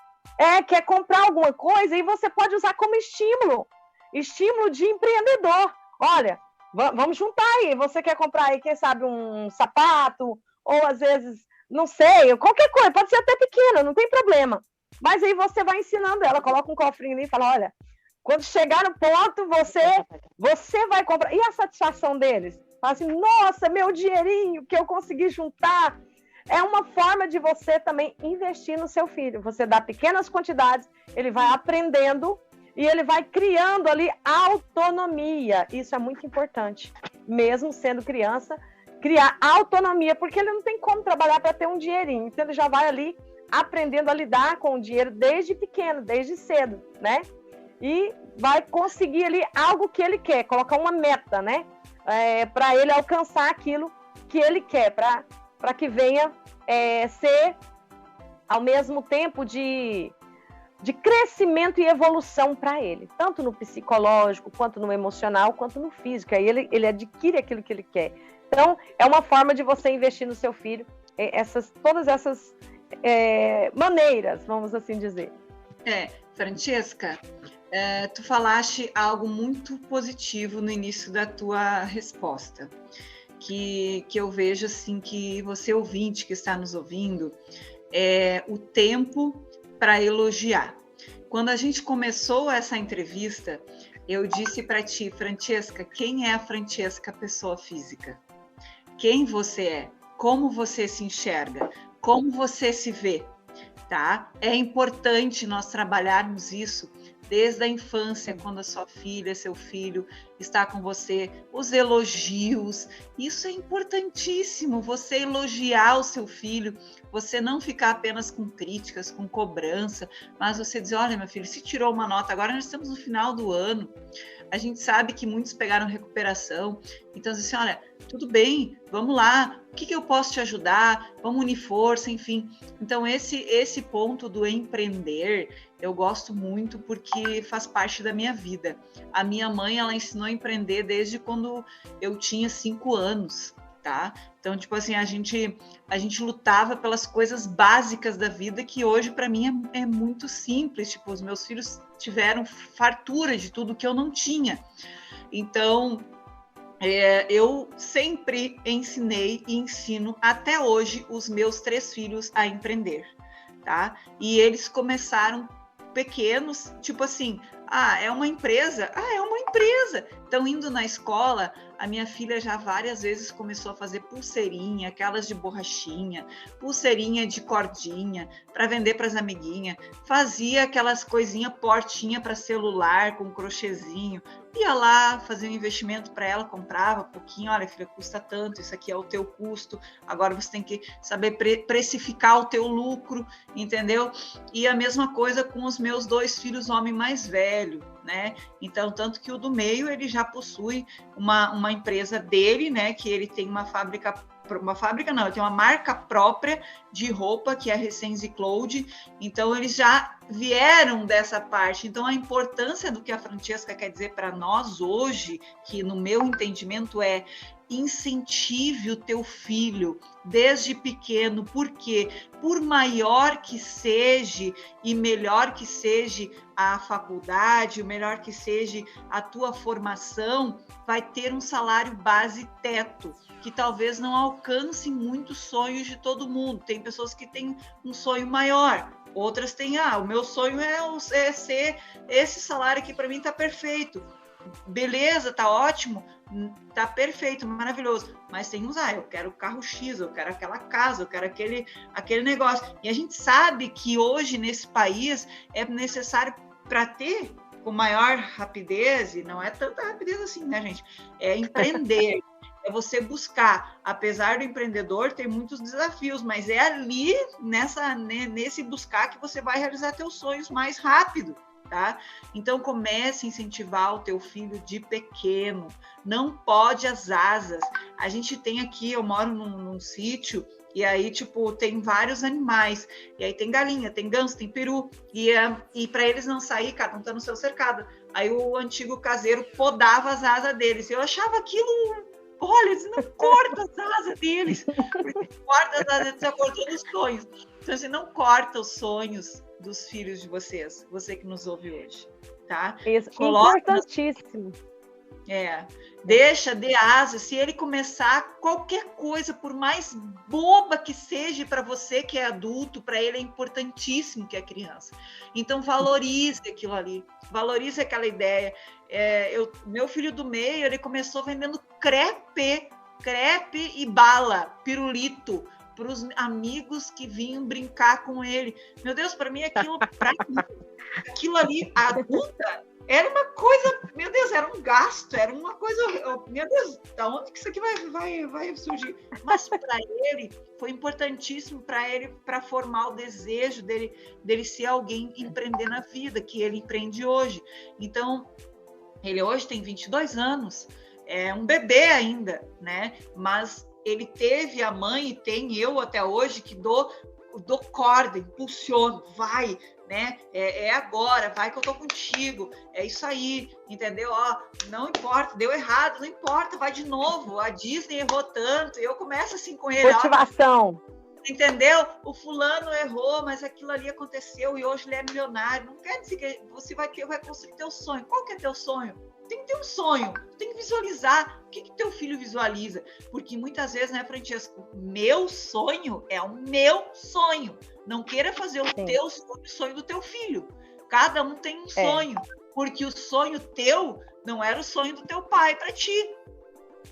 quer comprar alguma coisa e você pode usar como estímulo de empreendedor. Olha, vamos juntar aí. Você quer comprar aí, quem sabe, um sapato, ou às vezes, não sei, qualquer coisa, pode ser até pequena, não tem problema. Mas aí você vai ensinando ela, coloca um cofrinho ali e fala, olha, quando chegar no ponto, você vai comprar. E a satisfação deles? Fala assim, nossa, meu dinheirinho que eu consegui juntar. É uma forma de você também investir no seu filho. Você dá pequenas quantidades, ele vai aprendendo e ele vai criando ali autonomia. Isso é muito importante. Mesmo sendo criança, criar autonomia, porque ele não tem como trabalhar para ter um dinheirinho. Então ele já vai ali aprendendo a lidar com o dinheiro desde pequeno, desde cedo, né? E vai conseguir ali algo que ele quer, colocar uma meta, né? Para ele alcançar aquilo que ele quer, para que venha ser, ao mesmo tempo, de crescimento e evolução para ele, tanto no psicológico, quanto no emocional, quanto no físico. Aí ele adquire aquilo que ele quer. Então, é uma forma de você investir no seu filho, todas essas maneiras, vamos assim dizer. Francesca, tu falaste algo muito positivo no início da tua resposta, que eu vejo assim, que você ouvinte que está nos ouvindo, o tempo para elogiar. Quando a gente começou essa entrevista, eu disse para ti, Francesca, quem é a Francesca pessoa física? Quem você é? Como você se enxerga? Como você se vê? Tá? É importante nós trabalharmos isso desde a infância, quando a sua filha, seu filho está com você, os elogios, isso é importantíssimo, você elogiar o seu filho, você não ficar apenas com críticas, com cobrança, mas você dizer, olha, meu filho, se tirou uma nota, agora nós estamos no final do ano, a gente sabe que muitos pegaram recuperação, então assim, olha, tudo bem, vamos lá, o que eu posso te ajudar, vamos unir força, enfim. Então esse ponto do empreender, eu gosto muito porque faz parte da minha vida. A minha mãe, ela ensinou a empreender desde quando eu tinha 5 anos, tá? Então, tipo assim, a gente lutava pelas coisas básicas da vida que hoje, para mim, é muito simples. Tipo, os meus filhos tiveram fartura de tudo que eu não tinha. Então, eu sempre ensinei e ensino até hoje os meus 3 filhos a empreender, tá? E eles começaram pequenos, tipo assim, é uma empresa? É uma empresa. Então, indo na escola, a minha filha já várias vezes começou a fazer pulseirinha, aquelas de borrachinha, pulseirinha de cordinha, para vender para as amiguinhas, fazia aquelas coisinhas, portinha para celular, com crochêzinho, ia lá, fazia um investimento para ela, comprava um pouquinho, olha, filha, custa tanto, isso aqui é o teu custo, agora você tem que saber precificar o teu lucro, entendeu? E a mesma coisa com os meus 2 filhos, homem mais velho, né? Então, tanto que o do meio, ele já possui uma empresa dele, né? Que ele tem uma fábrica não, ele tem uma marca própria de roupa, que é a Resenze Cloud, então eles já vieram dessa parte. Então, a importância do que a Francesca quer dizer para nós hoje, que no meu entendimento incentive o teu filho desde pequeno, porque por maior que seja e melhor que seja a faculdade, o melhor que seja a tua formação, vai ter um salário base teto, que talvez não alcance muitos sonhos de todo mundo. Tem pessoas que têm um sonho maior, outras têm, o meu sonho é ser esse salário aqui, para mim tá perfeito. Beleza, tá ótimo, tá perfeito, maravilhoso, mas tem uns, eu quero o carro X, eu quero aquela casa, eu quero aquele negócio. E a gente sabe que hoje nesse país é necessário, para ter com maior rapidez, e não é tanta rapidez assim, né, gente? É empreender, é você buscar. Apesar do empreendedor ter muitos desafios, mas é ali, nesse buscar, que você vai realizar teus sonhos mais rápido. Tá? Então comece a incentivar o teu filho de pequeno, não pode as asas. A gente tem aqui, eu moro num sítio, e aí tipo tem vários animais, e aí tem galinha, tem ganso, tem peru, e para eles não sair, cada um tá no seu cercado. Aí o antigo caseiro podava as asas deles, eu achava aquilo, olha, você não corta as asas deles, porque corta as asas, você cortou os sonhos. Então você não corta os sonhos dos filhos de vocês, você que nos ouve hoje, tá? Isso, importantíssimo. Dê asa. Se ele começar qualquer coisa, por mais boba que seja para você que é adulto, para ele é importantíssimo que é criança. Então valorize aquilo ali, valorize aquela ideia. Meu filho do meio, ele começou vendendo crepe e bala, pirulito, para os amigos que vinham brincar com ele. Meu Deus, para mim aquilo ali, a adulta, era uma coisa, meu Deus, era um gasto, era uma coisa, meu Deus, da onde que isso aqui vai surgir? Mas para ele, foi importantíssimo para ele, para formar o desejo dele ser alguém, empreender na vida, que ele empreende hoje. Então, ele hoje tem 22 anos, é um bebê ainda, né? Mas ele teve a mãe, e tem eu até hoje, que dou corda, impulsiono, vai, né? É agora, vai que eu tô contigo, é isso aí, entendeu? Não importa, deu errado, não importa, vai de novo, a Disney errou tanto, e eu começo assim com ele. Motivação. Entendeu? O fulano errou, mas aquilo ali aconteceu e hoje ele é milionário. Não quer dizer que você vai construir teu sonho. Qual que é teu sonho? Tem que ter um sonho, tem que visualizar. O que teu filho visualiza? Porque muitas vezes, né, Francesco, meu sonho é o meu sonho. Não queira fazer o teu sonho, o sonho do teu filho. Cada um tem um sonho, porque o sonho teu não era o sonho do teu pai para ti,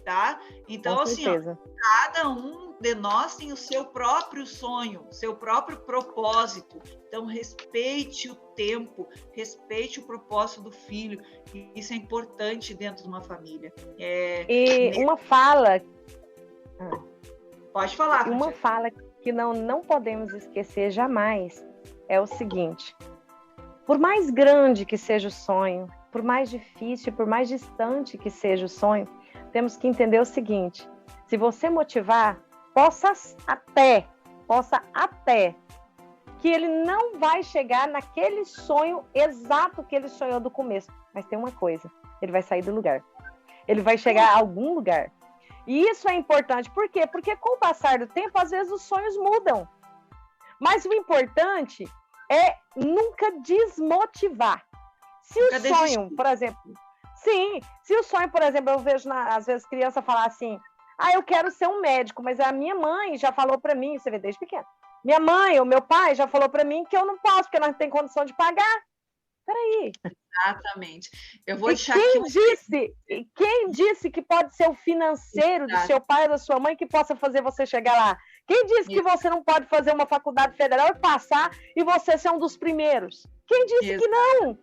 tá? Então, assim, cada um de nós tem o seu próprio sonho, seu próprio propósito. Então, respeite o tempo, respeite o propósito do filho. Isso é importante dentro de uma família. Uma fala... Pode falar. Uma fala que não podemos esquecer jamais é o seguinte: por mais grande que seja o sonho, por mais difícil, por mais distante que seja o sonho, temos que entender o seguinte: se você motivar, possa até que ele não vai chegar naquele sonho exato que ele sonhou do começo. Mas tem uma coisa, ele vai sair do lugar. Ele vai chegar a algum lugar. E isso é importante. Por quê? Porque com o passar do tempo, às vezes os sonhos mudam. Mas o importante é nunca desmotivar. Se o sonho, por exemplo... Sim, se o sonho, por exemplo, eu vejo às vezes criança falar assim: eu quero ser um médico, mas a minha mãe já falou para mim, você vê desde pequeno, minha mãe ou meu pai já falou para mim que eu não posso, porque nós não temos condição de pagar. Peraí. Exatamente. Eu vou deixar quem disse que pode ser o financeiro do seu pai ou da sua mãe que possa fazer você chegar lá? Quem disse que você não pode fazer uma faculdade federal e passar e você ser um dos primeiros? Quem disse que não?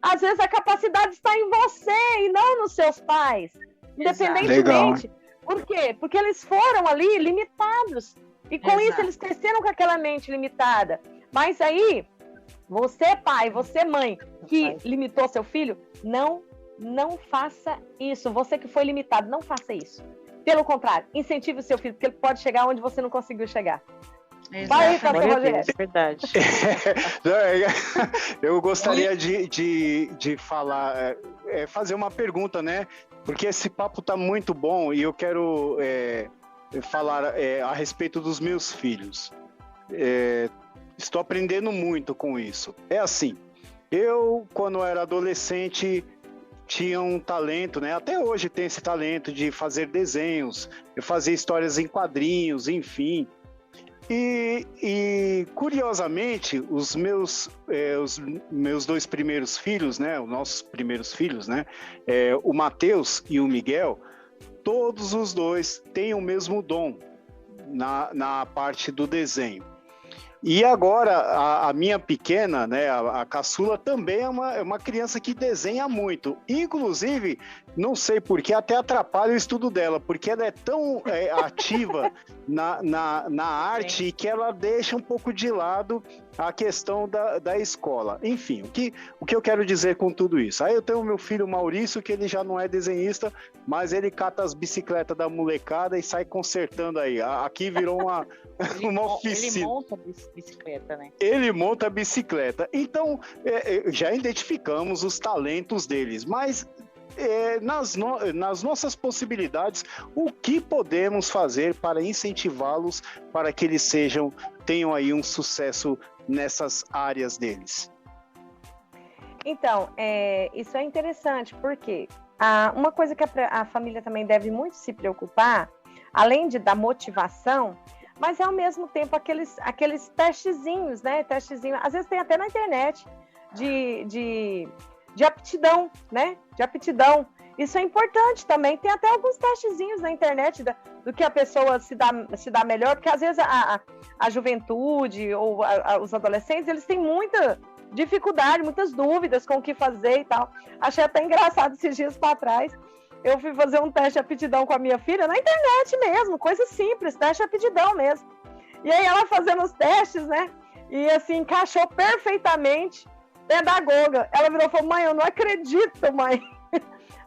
Às vezes a capacidade está em você e não nos seus pais. Independentemente. Por quê? Porque eles foram ali limitados. E com isso eles cresceram com aquela mente limitada. Mas aí, você pai, você mãe, que limitou seu filho, não faça isso. Você que foi limitado, não faça isso. Pelo contrário, incentive o seu filho, porque ele pode chegar onde você não conseguiu chegar. Vai aí, Pastor Rogério. É verdade. Eu gostaria de falar, fazer uma pergunta, né? porque esse papo tá muito bom e eu quero falar a respeito dos meus filhos. Estou aprendendo muito com isso. É assim, eu, quando era adolescente, tinha um talento, né? Até hoje tem esse talento de fazer desenhos, de fazer histórias em quadrinhos, enfim. E curiosamente, os meus 2 primeiros filhos, né? Os nossos primeiros filhos, né? O Matheus e o Miguel, todos os dois têm o mesmo dom na parte do desenho. E agora, a minha pequena, né, a caçula, também é uma criança que desenha muito. Inclusive, não sei porquê, até atrapalha o estudo dela, porque ela é tão ativa na arte que ela deixa um pouco de lado a questão da escola. Enfim, o que eu quero dizer com tudo isso? Aí eu tenho o meu filho Maurício, que ele já não é desenhista, mas ele cata as bicicletas da molecada e sai consertando aí. Aqui virou uma oficina. Ele monta a bicicleta, né? Ele monta a bicicleta. Então, já identificamos os talentos deles, mas nas nossas possibilidades, o que podemos fazer para incentivá-los para que eles tenham aí um sucesso nessas áreas deles? Então, isso é interessante, porque uma coisa que a família também deve muito se preocupar, além da motivação, mas ao mesmo tempo aqueles testezinhos, né? Testezinho, às vezes tem até na internet de aptidão, né? De aptidão. Isso é importante também. Tem até alguns testezinhos na internet do que a pessoa se dá melhor, porque às vezes a juventude ou os adolescentes, eles têm muita dificuldade, muitas dúvidas com o que fazer e tal. Achei até engraçado esses dias para trás. Eu fui fazer um teste de aptidão com a minha filha na internet mesmo, coisa simples, teste de aptidão mesmo. E aí ela fazendo os testes, né? E assim, encaixou perfeitamente. Pedagoga. Ela virou e falou: mãe, eu não acredito, mãe.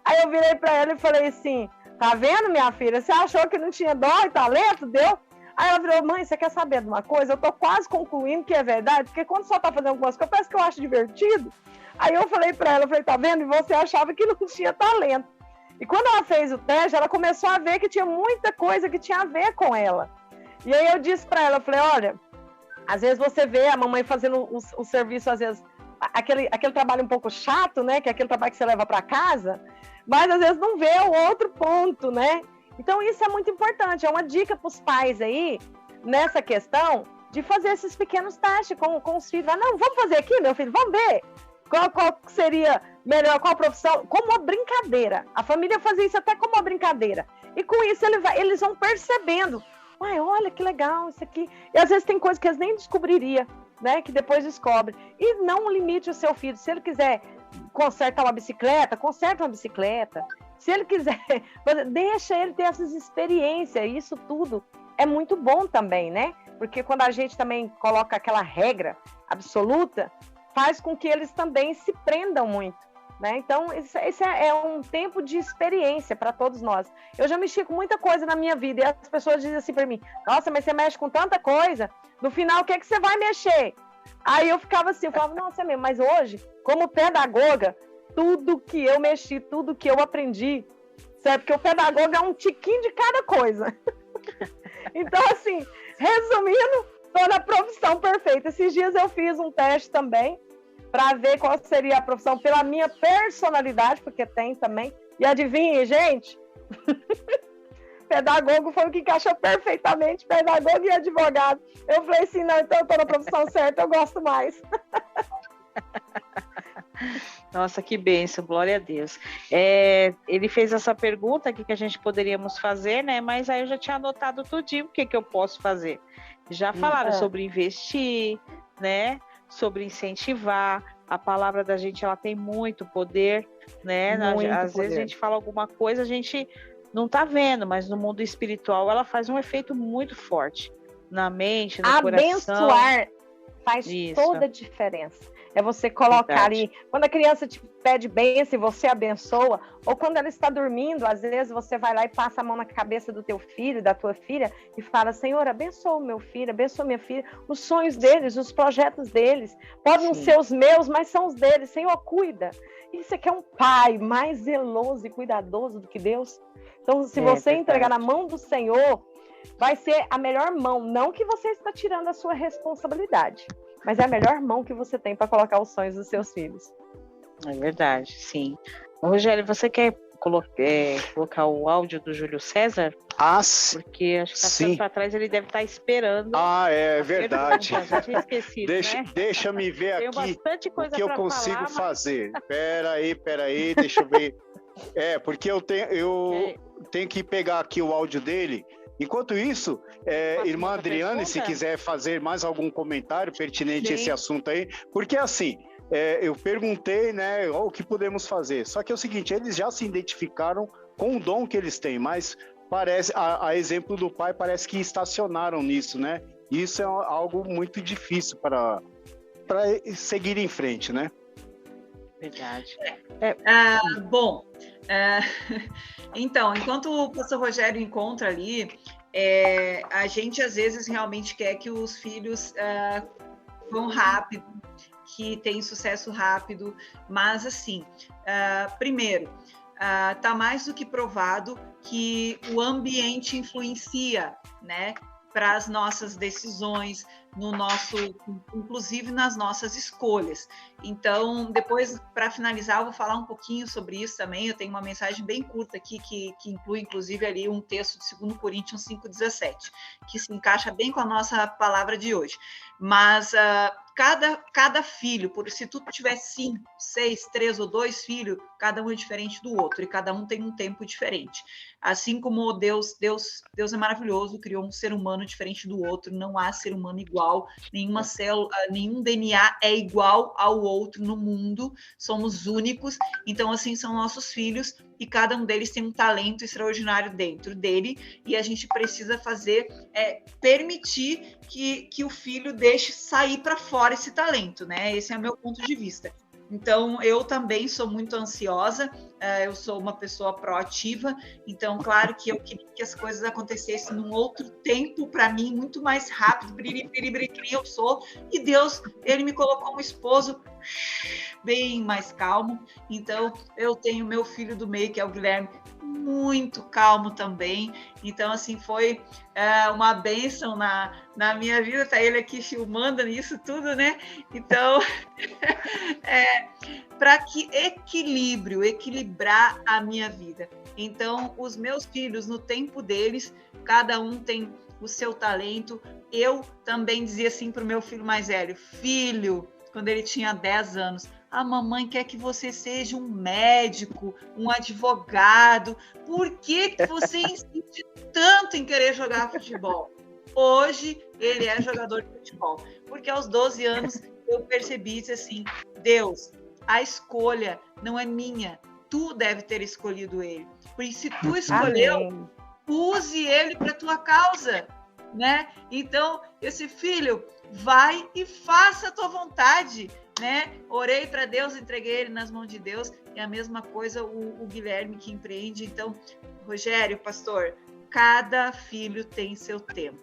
Aí eu virei para ela e falei assim: tá vendo, minha filha? Você achou que não tinha dó e talento? Deu? Aí ela virou: mãe, você quer saber de uma coisa? Eu tô quase concluindo que é verdade, porque quando só tá fazendo algumas coisas, parece que eu acho divertido. Aí eu falei para ela, tá vendo? E você achava que não tinha talento. E quando ela fez o teste, ela começou a ver que tinha muita coisa que tinha a ver com ela. E aí eu disse para ela, eu falei: olha, às vezes você vê a mamãe fazendo o serviço, às vezes, aquele trabalho um pouco chato, né? Que é aquele trabalho que você leva para casa, mas às vezes não vê o outro ponto, né? Então isso é muito importante, é uma dica para os pais aí, nessa questão, de fazer esses pequenos testes com os filhos. Não, vamos fazer aqui, meu filho, vamos ver qual seria melhor, qual profissão, como uma brincadeira. A família fazia isso até como uma brincadeira. E com isso eles vão percebendo, uai, olha que legal isso aqui. E às vezes tem coisas que eles nem descobririam, né, que depois descobre. E não limite o seu filho. Se ele quiser consertar uma bicicleta, conserta uma bicicleta. Se ele quiser, deixa ele ter essas experiências. Isso tudo é muito bom também, né? Porque quando a gente também coloca aquela regra absoluta, faz com que eles também se prendam muito, né? Então, esse é um tempo de experiência para todos nós. Eu já mexi com muita coisa na minha vida e as pessoas dizem assim para mim: nossa, mas você mexe com tanta coisa, no final o que é que você vai mexer? Aí eu ficava assim, eu falava: nossa, é mesmo, mas hoje, como pedagoga, tudo que eu mexi, tudo que eu aprendi, certo? Porque o pedagogo é um tiquinho de cada coisa. Então, assim, resumindo, estou na profissão perfeita. Esses dias eu fiz um teste também para ver qual seria a profissão pela minha personalidade, porque tem também. E adivinhe, gente, pedagogo foi o que encaixou perfeitamente, pedagogo e advogado. Eu falei assim: não, então eu estou na profissão certa, eu gosto mais. Nossa, que bênção, glória a Deus. Ele fez essa pergunta aqui que a gente poderíamos fazer, né? Mas aí eu já tinha anotado tudinho o que eu posso fazer. Já falaram sobre investir, né? Sobre incentivar. A palavra da gente, ela tem muito poder, né? Às vezes a gente fala alguma coisa, a gente não tá vendo, mas no mundo espiritual ela faz um efeito muito forte na mente, no coração. faz toda a diferença. É você colocar ali, quando a criança te pede bênção e você abençoa, ou quando ela está dormindo, às vezes você vai lá e passa a mão na cabeça do teu filho, da tua filha, e fala, Senhor, abençoa o meu filho, abençoa minha filha, os sonhos deles, os projetos deles, podem não ser os meus, mas são os deles, Senhor, cuida. Isso aqui é um pai mais zeloso e cuidadoso do que Deus. Então, se você entregar na mão do Senhor, vai ser a melhor mão, não que você está tirando a sua responsabilidade, mas é a melhor mão que você tem para colocar os sonhos dos seus filhos. É verdade, sim. Rogério, você quer colocar o áudio do Júlio César? Porque acho que tá para trás, ele deve estar esperando. É verdade. Já tinha esquecido, Deixa-me ver aqui o que eu consigo fazer. Peraí, deixa eu ver. Porque eu tenho que pegar aqui o áudio dele. Enquanto isso, irmã Adriane, se quiser fazer mais algum comentário pertinente a esse assunto aí, porque assim, eu perguntei, né, o que podemos fazer. Só que é o seguinte, eles já se identificaram com o dom que eles têm, mas parece, a exemplo do pai, parece que estacionaram nisso, né? Isso é algo muito difícil para seguir em frente, né? Verdade. Então, enquanto o pastor Rogério encontra ali, a gente às vezes realmente quer que os filhos vão rápido, que tenham sucesso rápido, mas assim, primeiro, tá mais do que provado que o ambiente influencia, né, para as nossas decisões, inclusive nas nossas escolhas. Então, depois, para finalizar, eu vou falar um pouquinho sobre isso também. Eu tenho uma mensagem bem curta aqui, que inclui, inclusive, ali um texto de 2 Coríntios 5,17, que se encaixa bem com a nossa palavra de hoje. Mas cada filho, se tu tiver 5, 6, 3 ou 2 filhos, cada um é diferente do outro, e cada um tem um tempo diferente. Assim como Deus é maravilhoso, criou um ser humano diferente do outro, não há ser humano igual, nenhuma célula, nenhum DNA é igual ao outro no mundo, somos únicos, então assim são nossos filhos, e cada um deles tem um talento extraordinário dentro dele, e a gente precisa permitir que o filho deixe sair para fora esse talento, né? Esse é o meu ponto de vista. Então, eu também sou muito ansiosa, eu sou uma pessoa proativa, então, claro que eu queria que as coisas acontecessem num outro tempo, para mim, muito mais rápido, que eu sou, e Deus, Ele me colocou um esposo bem mais calmo, então, eu tenho meu filho do meio, que é o Guilherme, muito calmo também, então, assim, foi uma bênção na minha vida, tá ele aqui filmando isso tudo, né? Então, para que equilibrar a minha vida. Então, os meus filhos, no tempo deles, cada um tem o seu talento. Eu também dizia assim para o meu filho mais velho, filho, quando ele tinha 10 anos, a mamãe quer que você seja um médico, um advogado. Por que você insiste tanto em querer jogar futebol? Hoje, ele é jogador de futebol. Porque aos 12 anos, eu percebi assim, Deus, a escolha não é minha. Tu deve ter escolhido ele. Porque se tu escolheu, use ele para tua causa, né? Então, esse filho, vai e faça a tua vontade, né? Orei para Deus, entreguei ele nas mãos de Deus. E a mesma coisa o Guilherme que empreende. Então, Rogério, pastor, cada filho tem seu tempo.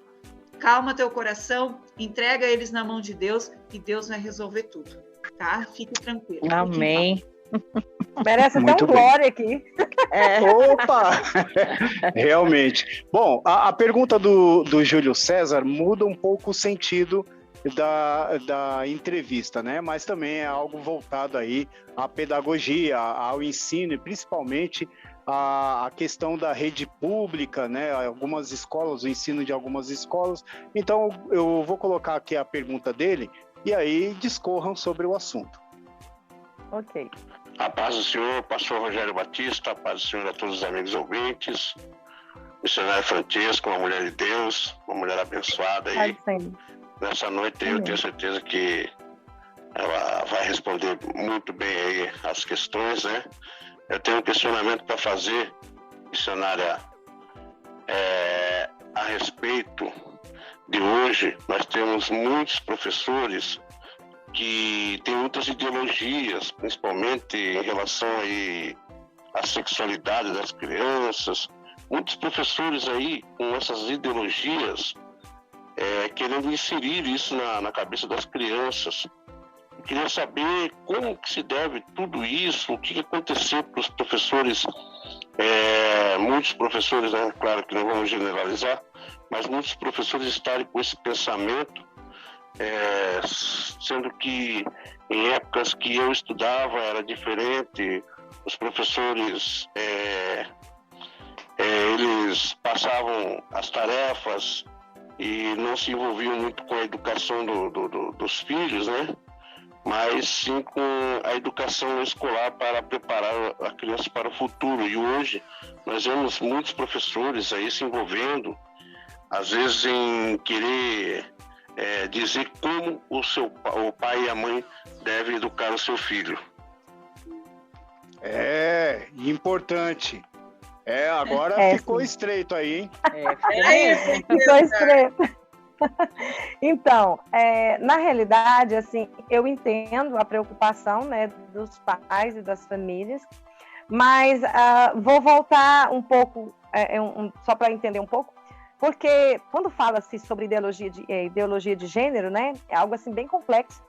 Calma teu coração, entrega eles na mão de Deus e Deus vai resolver tudo, tá? Fique tranquilo. Amém. Merece até um glória aqui. Opa! Realmente. Bom, a pergunta do Júlio César muda um pouco o sentido da entrevista, né? Mas também é algo voltado aí à pedagogia, ao ensino e principalmente a questão da rede pública, né? Algumas escolas, o ensino de algumas escolas. Então, eu vou colocar aqui a pergunta dele e aí discorram sobre o assunto. Ok. A paz do Senhor, pastor Rogério Batista, a paz do Senhor a todos os amigos ouvintes, missionário Francisco, uma mulher de Deus, uma mulher abençoada aí. Nessa noite eu tenho certeza que ela vai responder muito bem aí as questões, né? Eu tenho um questionamento para fazer, missionária, a respeito de hoje, nós temos muitos professores que têm muitas ideologias, principalmente em relação aí à sexualidade das crianças. Muitos professores aí com essas ideologias querendo inserir isso na cabeça das crianças. Eu queria saber como que se deve tudo isso, o que aconteceu para os professores, muitos professores, né, claro que não vamos generalizar, mas muitos professores estarem com esse pensamento, sendo que em épocas que eu estudava era diferente, os professores eles passavam as tarefas e não se envolviam muito com a educação dos filhos, né? Mas sim com a educação escolar para preparar a criança para o futuro. E hoje nós vemos muitos professores aí se envolvendo, às vezes em querer dizer como o pai e a mãe devem educar o seu filho. Importante. Agora ficou estreito aí, hein? Ficou estreito. Então, na realidade, assim, eu entendo a preocupação, né, dos pais e das famílias, mas vou voltar um pouco, só para entender um pouco, porque quando fala-se sobre ideologia de gênero, né, é algo assim bem complexo.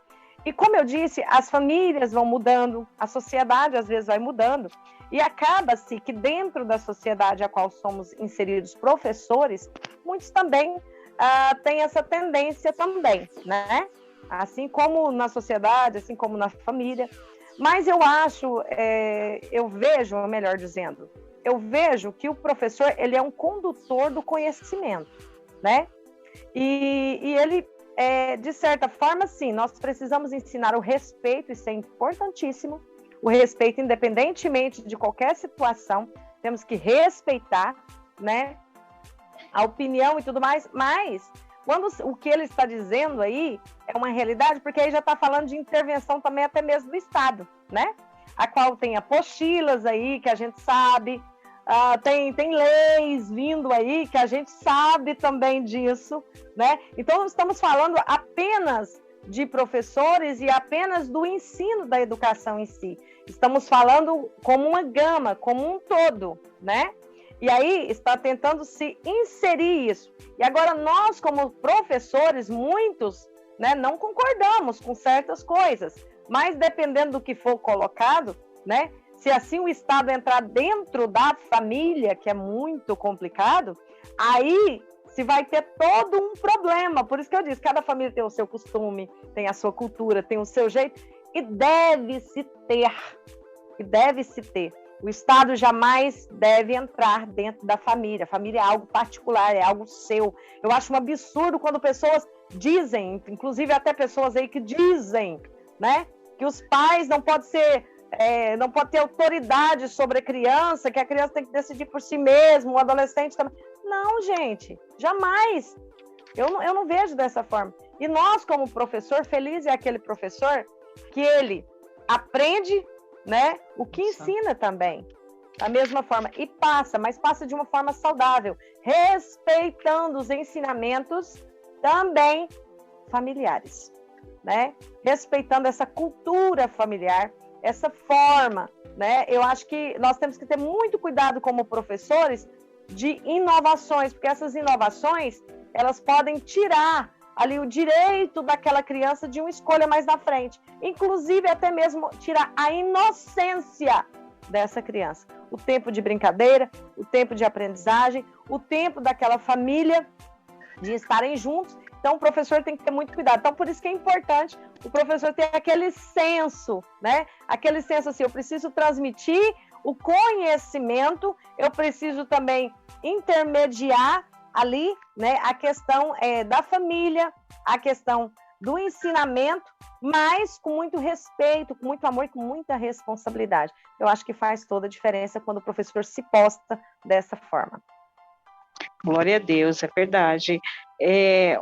E como eu disse, as famílias vão mudando, a sociedade às vezes vai mudando, e acaba-se que dentro da sociedade a qual somos inseridos professores, muitos também têm essa tendência também, né? Assim como na sociedade, assim como na família. Mas eu acho, eu vejo que o professor, ele é um condutor do conhecimento, né? E ele, de certa forma, sim, nós precisamos ensinar o respeito, isso é importantíssimo, o respeito independentemente de qualquer situação, temos que respeitar, né, a opinião e tudo mais, mas quando o que ele está dizendo aí é uma realidade, porque aí já está falando de intervenção também até mesmo do Estado, né, a qual tem apostilas aí que a gente sabe, tem leis vindo aí que a gente sabe também disso, né, então estamos falando apenas de professores e apenas do ensino da educação em si. Estamos falando como uma gama, como um todo, né? E aí está tentando se inserir isso. E agora nós, como professores, muitos, né, não concordamos com certas coisas, mas dependendo do que for colocado, né, se assim o Estado entrar dentro da família, que é muito complicado, aí se vai ter todo um problema. Por isso que eu disse, cada família tem o seu costume, tem a sua cultura, tem o seu jeito, e deve-se ter. O Estado jamais deve entrar dentro da família. A família é algo particular, é algo seu. Eu acho um absurdo quando pessoas dizem, inclusive até pessoas aí que dizem, né, que os pais não podem ter autoridade sobre a criança, que a criança tem que decidir por si mesmo, o adolescente também. Não, gente, jamais. Eu não vejo dessa forma. E nós, como professor, feliz é aquele professor que ele aprende, né, o que ensina também, da mesma forma, e mas passa de uma forma saudável, respeitando os ensinamentos também familiares, né? Respeitando essa cultura familiar, essa forma, né? Eu acho que nós temos que ter muito cuidado como professores de inovações, porque essas inovações, elas podem tirar ali o direito daquela criança de uma escolha mais na frente, inclusive até mesmo tirar a inocência dessa criança, o tempo de brincadeira, o tempo de aprendizagem, o tempo daquela família de estarem juntos. Então o professor tem que ter muito cuidado. Então por isso que é importante o professor ter aquele senso, né? Aquele senso assim, eu preciso transmitir o conhecimento, eu preciso também intermediar ali, né, a questão da família, a questão do ensinamento, mas com muito respeito, com muito amor e com muita responsabilidade. Eu acho que faz toda a diferença quando o professor se posta dessa forma. Glória a Deus, é verdade.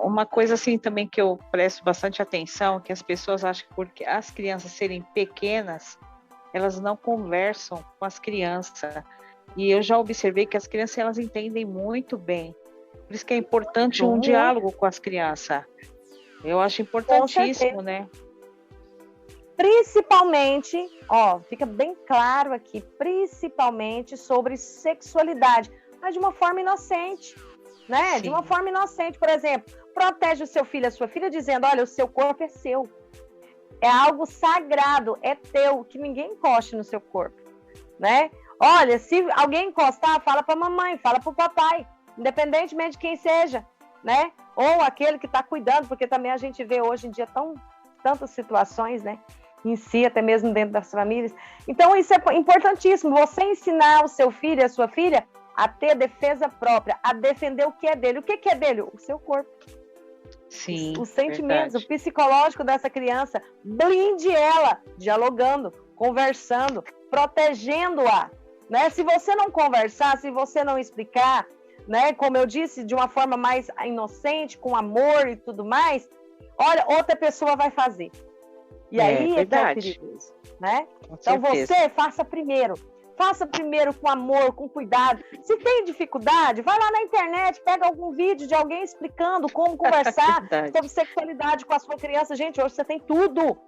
Uma coisa assim também que eu presto bastante atenção, que as pessoas acham que porque as crianças serem pequenas, elas não conversam com as crianças. E eu já observei que as crianças, elas entendem muito bem Por isso que é importante um diálogo com as crianças. Eu acho importantíssimo, né? Principalmente, fica bem claro aqui, principalmente sobre sexualidade, mas de uma forma inocente, né? Sim. De uma forma inocente, por exemplo, protege o seu filho, a sua filha, dizendo, olha, o seu corpo é seu. É algo sagrado, é teu, que ninguém encoste no seu corpo, né? Olha, se alguém encostar, fala para a mamãe, fala para o papai, independentemente de quem seja, né? Ou aquele que está cuidando, porque também a gente vê hoje em dia tantas situações, né? Em si, até mesmo dentro das famílias. Então, isso é importantíssimo, você ensinar o seu filho e a sua filha a ter defesa própria, a defender o que é dele. O que é dele? O seu corpo. Sim, os sentimentos, verdade. O psicológico dessa criança, blinde ela, dialogando, conversando, protegendo-a, né? Se você não conversar, se você não explicar, né? Como eu disse, de uma forma mais inocente, com amor e tudo mais, olha, outra pessoa vai fazer. E aí é perigoso, né? Então você faça primeiro com amor, com cuidado. Se tem dificuldade, vai lá na internet, pega algum vídeo de alguém explicando como conversar sobre sexualidade com a sua criança. Gente, hoje você tem tudo,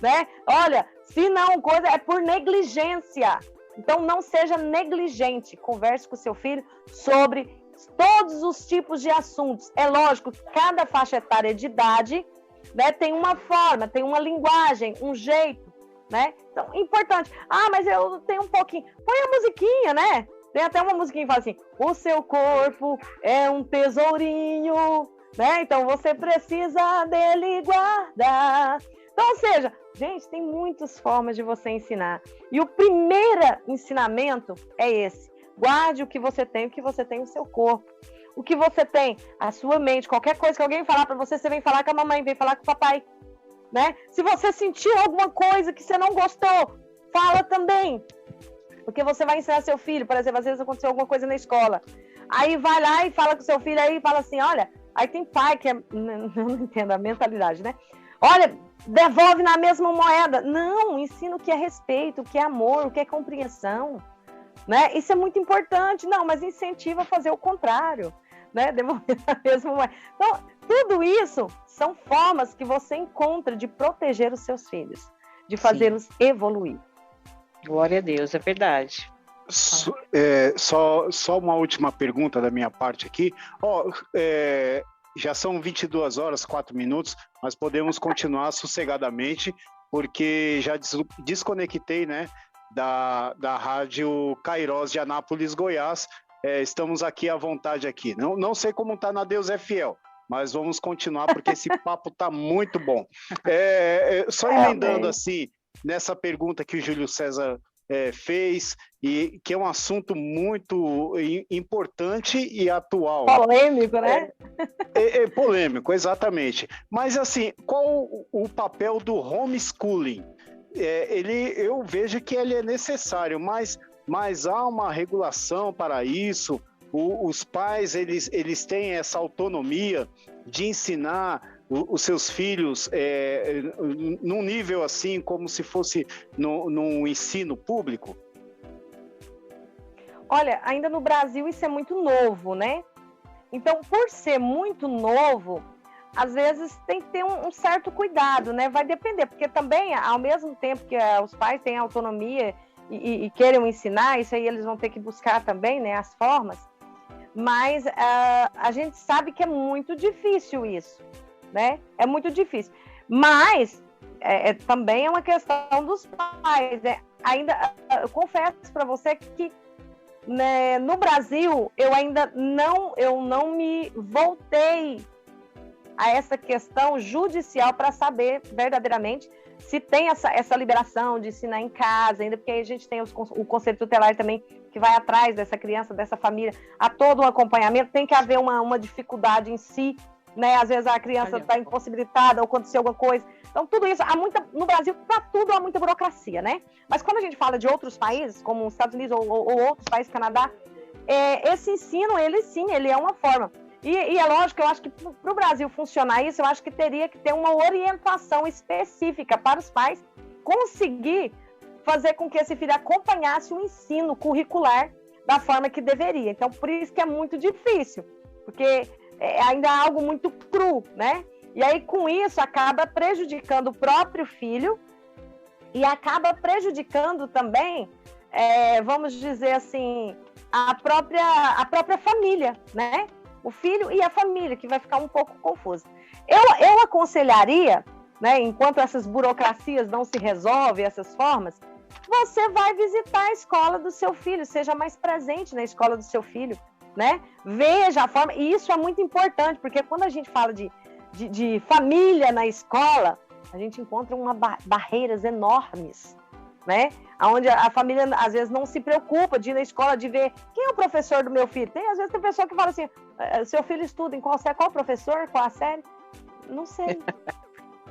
né? Olha, se não, coisa é por negligência. Então não seja negligente. Converse com o seu filho sobre todos os tipos de assuntos. É lógico que cada faixa etária de idade, né, tem uma forma, tem uma linguagem, um jeito, né? Então, importante. Mas eu tenho um pouquinho. Põe a musiquinha, né? Tem até uma musiquinha que fala assim, o seu corpo é um tesourinho, né? Então, você precisa dele guardar. Então, ou seja, gente, tem muitas formas de você ensinar. E o primeiro ensinamento é esse. Guarde o que você tem o seu corpo. O que você tem, a sua mente, qualquer coisa que alguém falar para você, você vem falar com a mamãe, vem falar com o papai, né? Se você sentiu alguma coisa que você não gostou, fala também. Porque você vai ensinar seu filho, por exemplo, às vezes aconteceu alguma coisa na escola. Aí vai lá e fala com seu filho, aí fala assim, olha, aí tem pai que não entendo a mentalidade, né? Olha, devolve na mesma moeda. Não, ensina o que é respeito, o que é amor, o que é compreensão, né? Isso é muito importante. Não, mas incentiva a fazer o contrário, né? Devolver na mesma moeda. Então, tudo isso são formas que você encontra de proteger os seus filhos, de fazê-los evoluir. Glória a Deus, é verdade. Só uma última pergunta da minha parte aqui. Já são 22 horas, 4 minutos, mas podemos continuar sossegadamente, porque já desconectei, né, da Rádio Kairos de Anápolis, Goiás. Estamos aqui à vontade aqui. Não sei como está na Deus é Fiel, mas vamos continuar, porque esse papo está muito bom. Só emendando assim, nessa pergunta que o Júlio César fez, e que é um assunto muito importante e atual. Polêmico, né? Polêmico, exatamente. Mas assim, qual o papel do homeschooling? Eu vejo que ele é necessário, mas há uma regulação para isso. Os pais, eles têm essa autonomia de ensinar os seus filhos num nível assim, como se fosse no ensino público? Olha, ainda no Brasil isso é muito novo, né? Então, por ser muito novo, às vezes tem que ter um certo cuidado, né? Vai depender, porque também, ao mesmo tempo que os pais têm autonomia e querem ensinar, isso aí eles vão ter que buscar também, né, as formas, mas a gente sabe que é muito difícil isso, né? É muito difícil. Mas também é uma questão dos pais, né? Ainda, eu confesso para você que, né, no Brasil, eu não me voltei a essa questão judicial para saber verdadeiramente se tem essa liberação de ensinar em casa, ainda porque aí a gente tem o Conselho Tutelar também, que vai atrás dessa criança, dessa família, há todo um acompanhamento, tem que haver uma dificuldade em si, né? Às vezes a criança está impossibilitada ou aconteceu alguma coisa. Então, tudo isso, no Brasil, para tudo há muita burocracia, né? Mas quando a gente fala de outros países, como os Estados Unidos ou outros países, Canadá, esse ensino, ele é uma forma. E é lógico, eu acho que para o Brasil funcionar isso, eu acho que teria que ter uma orientação específica para os pais conseguir fazer com que esse filho acompanhasse o ensino curricular da forma que deveria. Então, por isso que é muito difícil. porque ainda é algo muito cru, né? E aí, com isso, acaba prejudicando o próprio filho e acaba prejudicando também, vamos dizer assim, a própria família, né? O filho e a família, que vai ficar um pouco confuso. Eu aconselharia, né, enquanto essas burocracias não se resolvem, essas formas, você vai visitar a escola do seu filho, seja mais presente na escola do seu filho, né? Veja a forma, e isso é muito importante, porque quando a gente fala de família na escola, a gente encontra barreiras enormes, né? Onde a família, às vezes, não se preocupa de ir na escola, de ver quem é o professor do meu filho. Às vezes tem pessoa que fala assim, seu filho estuda em qual professor, qual a série? Não sei.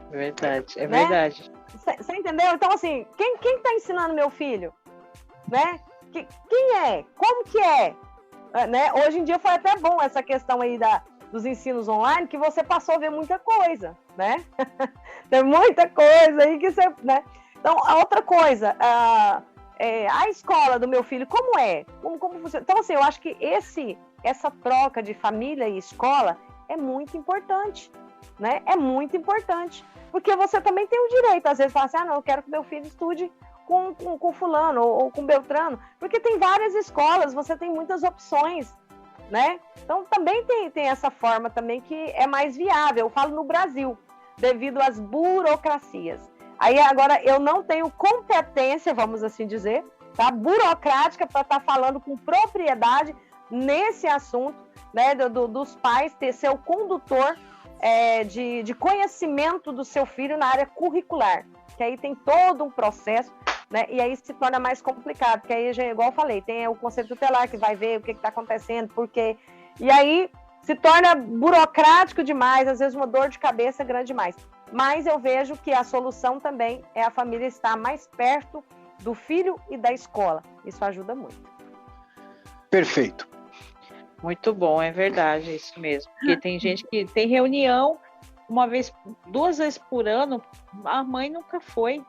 Verdade, né? Verdade. Você entendeu? Então, assim, quem está ensinando meu filho? Né? Quem é? Como que é? Né? Hoje em dia foi até bom essa questão aí dos ensinos online, que você passou a ver muita coisa, né? Tem muita coisa aí que você... Né? Então, a outra coisa, a escola do meu filho, como é? Como funciona? Então, assim, eu acho que essa troca de família e escola é muito importante, né? É muito importante, porque você também tem o direito, às vezes, de falar assim, não, eu quero que meu filho estude com fulano ou com Beltrano, porque tem várias escolas, você tem muitas opções, né? Então, também tem essa forma também que é mais viável, eu falo no Brasil, devido às burocracias. Aí, agora, eu não tenho competência, vamos assim dizer, tá? Burocrática para estar falando com propriedade nesse assunto, né? Dos pais ser o condutor de conhecimento do seu filho na área curricular, que aí tem todo um processo, né? E aí se torna mais complicado, porque aí, já, igual eu falei, tem o conselho tutelar que vai ver o que está acontecendo, por quê, e aí se torna burocrático demais, às vezes uma dor de cabeça grande demais. Mas eu vejo que a solução também é a família estar mais perto do filho e da escola. Isso ajuda muito. Perfeito. Muito bom, é verdade, isso mesmo. Porque tem gente que tem reunião duas vezes por ano, a mãe nunca foi.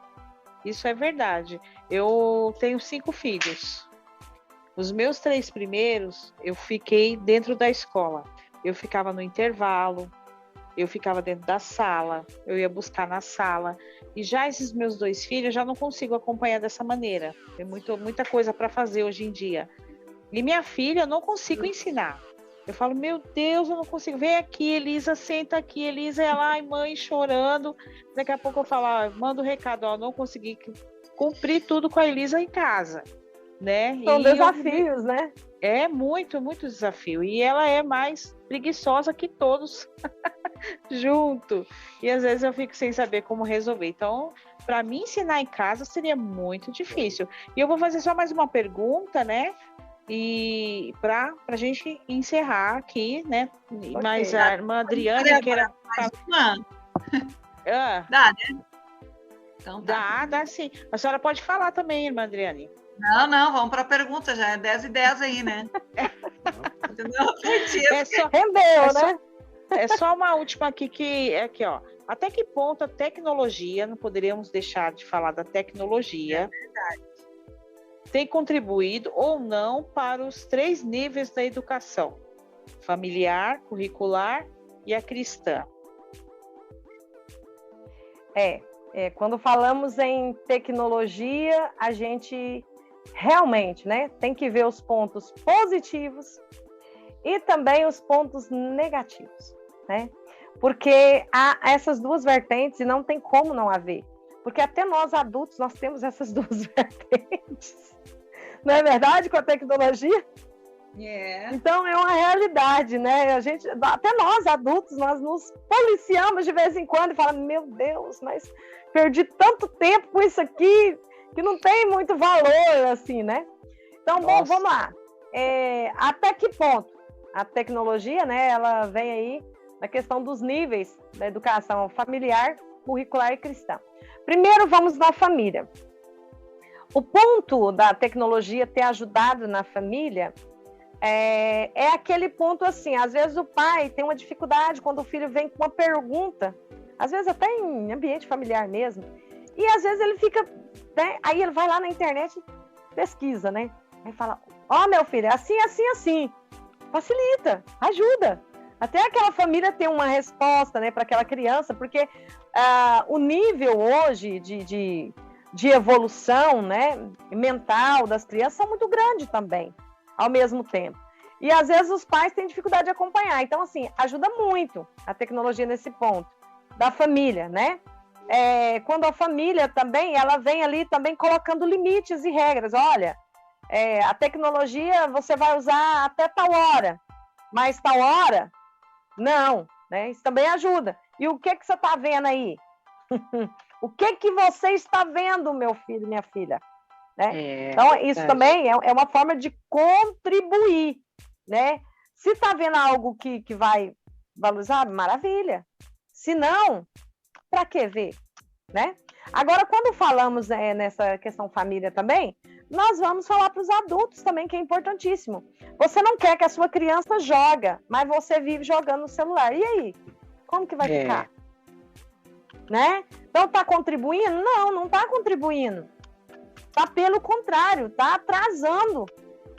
Isso é verdade. Eu tenho 5 filhos. Os meus 3 primeiros, eu fiquei dentro da escola. Eu ficava no intervalo, eu ficava dentro da sala, eu ia buscar na sala. E já esses meus 2 filhos, eu já não consigo acompanhar dessa maneira. Tem muita coisa para fazer hoje em dia. E minha filha, eu não consigo ensinar. Eu falo, meu Deus, eu não consigo. Vem aqui, Elisa, senta aqui. Elisa é lá, mãe chorando. Daqui a pouco eu falo, manda o recado, não consegui cumprir tudo com a Elisa em casa. Né? São desafios, né? É muito desafio. E ela é mais preguiçosa que todos junto. E às vezes eu fico sem saber como resolver. Então, para mim ensinar em casa seria muito difícil. E eu vou fazer só mais uma pergunta, né? E para a gente encerrar aqui, né? Okay. Mas a irmã Adriane queira... Dá, né? Então, dá sim. A senhora pode falar também, irmã Adriane. Não, vamos para a pergunta, já é 10:10 aí, né? Rendeu, né? É só uma última aqui, ó. Até que ponto a tecnologia, não poderíamos deixar de falar da tecnologia, tem contribuído ou não para os 3 níveis da educação: familiar, curricular e a cristã? Quando falamos em tecnologia, a gente realmente, né, tem que ver os pontos positivos e também os pontos negativos, né? Porque há essas 2 vertentes e não tem como não haver. Porque até nós adultos, nós temos essas 2 vertentes. Não é verdade, com a tecnologia? Então é uma realidade, né? Até nós adultos, nós nos policiamos de vez em quando e falamos, meu Deus, mas perdi tanto tempo com isso aqui que não tem muito valor, assim, né? Então, bom, vamos lá. Até que ponto a tecnologia, né, ela vem aí na questão dos níveis da educação familiar, curricular e cristã. Primeiro, vamos na família. O ponto da tecnologia ter ajudado na família é aquele ponto assim, às vezes o pai tem uma dificuldade quando o filho vem com uma pergunta, às vezes até em ambiente familiar mesmo, e às vezes ele fica, né, aí ele vai lá na internet e pesquisa, né? Aí fala, meu filho, é assim, assim, assim. facilita, ajuda. Até aquela família ter uma resposta, né, para aquela criança, porque o nível hoje de evolução, né, mental das crianças são muito grande também, ao mesmo tempo. E às vezes os pais têm dificuldade de acompanhar. Então, assim, ajuda muito a tecnologia nesse ponto, da família, né? Quando a família também, ela vem ali também colocando limites e regras. Olha, a tecnologia você vai usar até tal hora, mas tal hora, não, né? Isso também ajuda. E o que você está vendo aí? O que você está vendo, meu filho, minha filha? Né? Então, isso também é uma forma de contribuir, né? Se está vendo algo que vai valorizar, maravilha. Se não, para que ver? Né? Agora, quando falamos nessa questão família também, nós vamos falar para os adultos também, que é importantíssimo. Você não quer que a sua criança jogue, mas você vive jogando no celular. E aí? Como que vai ficar? Né? Então, está contribuindo? Não está contribuindo. Está, pelo contrário, está atrasando,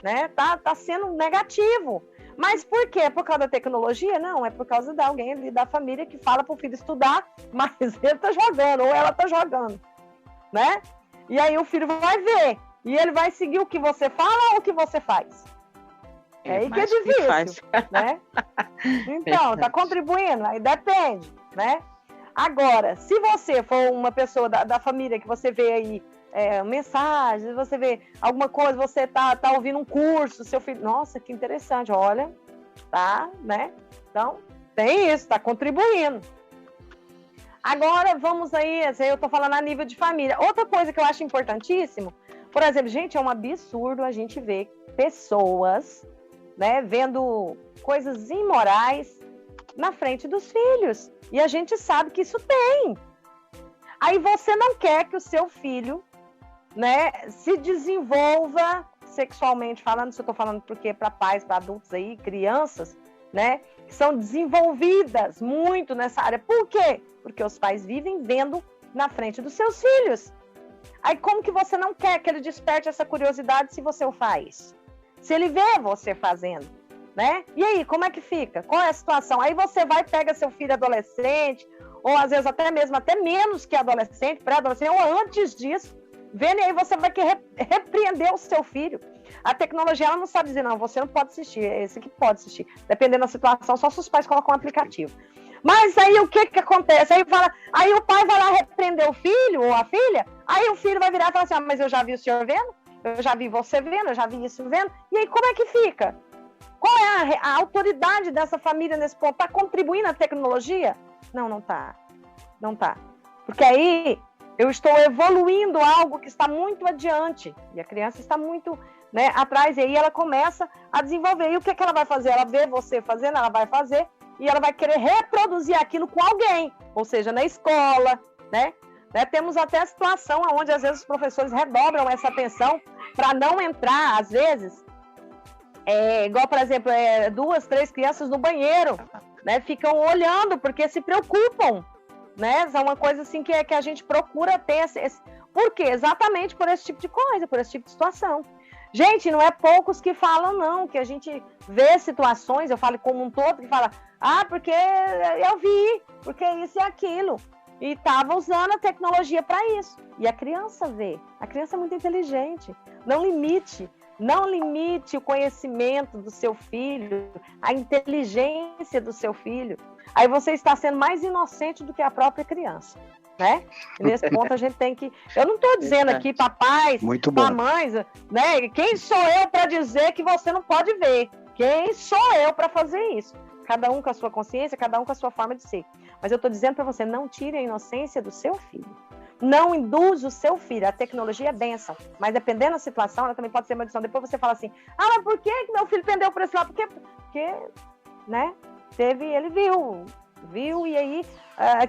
né? Tá sendo negativo. Mas por quê? Por causa da tecnologia? Não, é por causa de alguém ali da família que fala para o filho estudar, mas ele está jogando, ou ela está jogando, né? E aí o filho vai ver, e ele vai seguir o que você fala ou o que você faz. É aí que é difícil, né? Então, está contribuindo? Aí depende, né? Agora, se você for uma pessoa da família que você vê aí, mensagens, você vê alguma coisa, você tá ouvindo um curso, seu filho, nossa, que interessante, olha, tá, né? Então, tem isso, tá contribuindo. Agora, vamos aí, eu tô falando a nível de família. Outra coisa que eu acho importantíssimo, por exemplo, gente, é um absurdo a gente ver pessoas, né, vendo coisas imorais na frente dos filhos. E a gente sabe que isso tem. Aí você não quer que o seu filho, né, se desenvolva sexualmente falando, isso eu estou falando porque para pais, para adultos aí, crianças, né, que são desenvolvidas muito nessa área. Por quê? Porque os pais vivem vendo na frente dos seus filhos. Aí como que você não quer que ele desperte essa curiosidade se você o faz? Se ele vê você fazendo, né? E aí, como é que fica? Qual é a situação? Aí você vai, pega seu filho adolescente, ou às vezes até menos que adolescente, pré-adolescente, ou antes disso, vendo, e aí você vai querer repreender o seu filho. A tecnologia, ela não sabe dizer, não, você não pode assistir, esse aqui pode assistir. Dependendo da situação, só se os pais colocam um aplicativo. Mas aí o que acontece? Aí o pai vai lá repreender o filho ou a filha, aí o filho vai virar e falar assim, mas eu já vi o senhor vendo, eu já vi você vendo, eu já vi isso vendo, e aí como é que fica? Qual é a autoridade dessa família nesse ponto? Está contribuindo à tecnologia? Não está. Não está. Porque aí eu estou evoluindo algo que está muito adiante. E a criança está muito, né, atrás. E aí ela começa a desenvolver. E o que ela vai fazer? Ela vê você fazendo, ela vai fazer. E ela vai querer reproduzir aquilo com alguém. Ou seja, na escola, né? Temos até a situação onde às vezes os professores redobram essa atenção para não entrar, às vezes, igual, por exemplo, 2, 3 crianças no banheiro, né? Ficam olhando porque se preocupam, né? É uma coisa assim que a gente procura ter por quê? Exatamente por esse tipo de coisa, por esse tipo de situação. Gente, não é poucos que falam, não, que a gente vê situações, eu falo como um todo, que fala, porque eu vi, porque isso e aquilo. E estava usando a tecnologia para isso. E a criança vê. A criança é muito inteligente. Não limite o conhecimento do seu filho, a inteligência do seu filho. Aí você está sendo mais inocente do que a própria criança, né? E nesse ponto a gente tem que... Eu não estou dizendo aqui para pais, para mães, né? Quem sou eu para dizer que você não pode ver? Quem sou eu para fazer isso? Cada um com a sua consciência, cada um com a sua forma de ser. Mas eu estou dizendo para você, não tire a inocência do seu filho. Não induz o seu filho. A tecnologia é bênção, mas dependendo da situação, ela também pode ser maldição. Depois você fala assim, mas por que meu filho pendeu por esse lado? Porque, né, ele viu e aí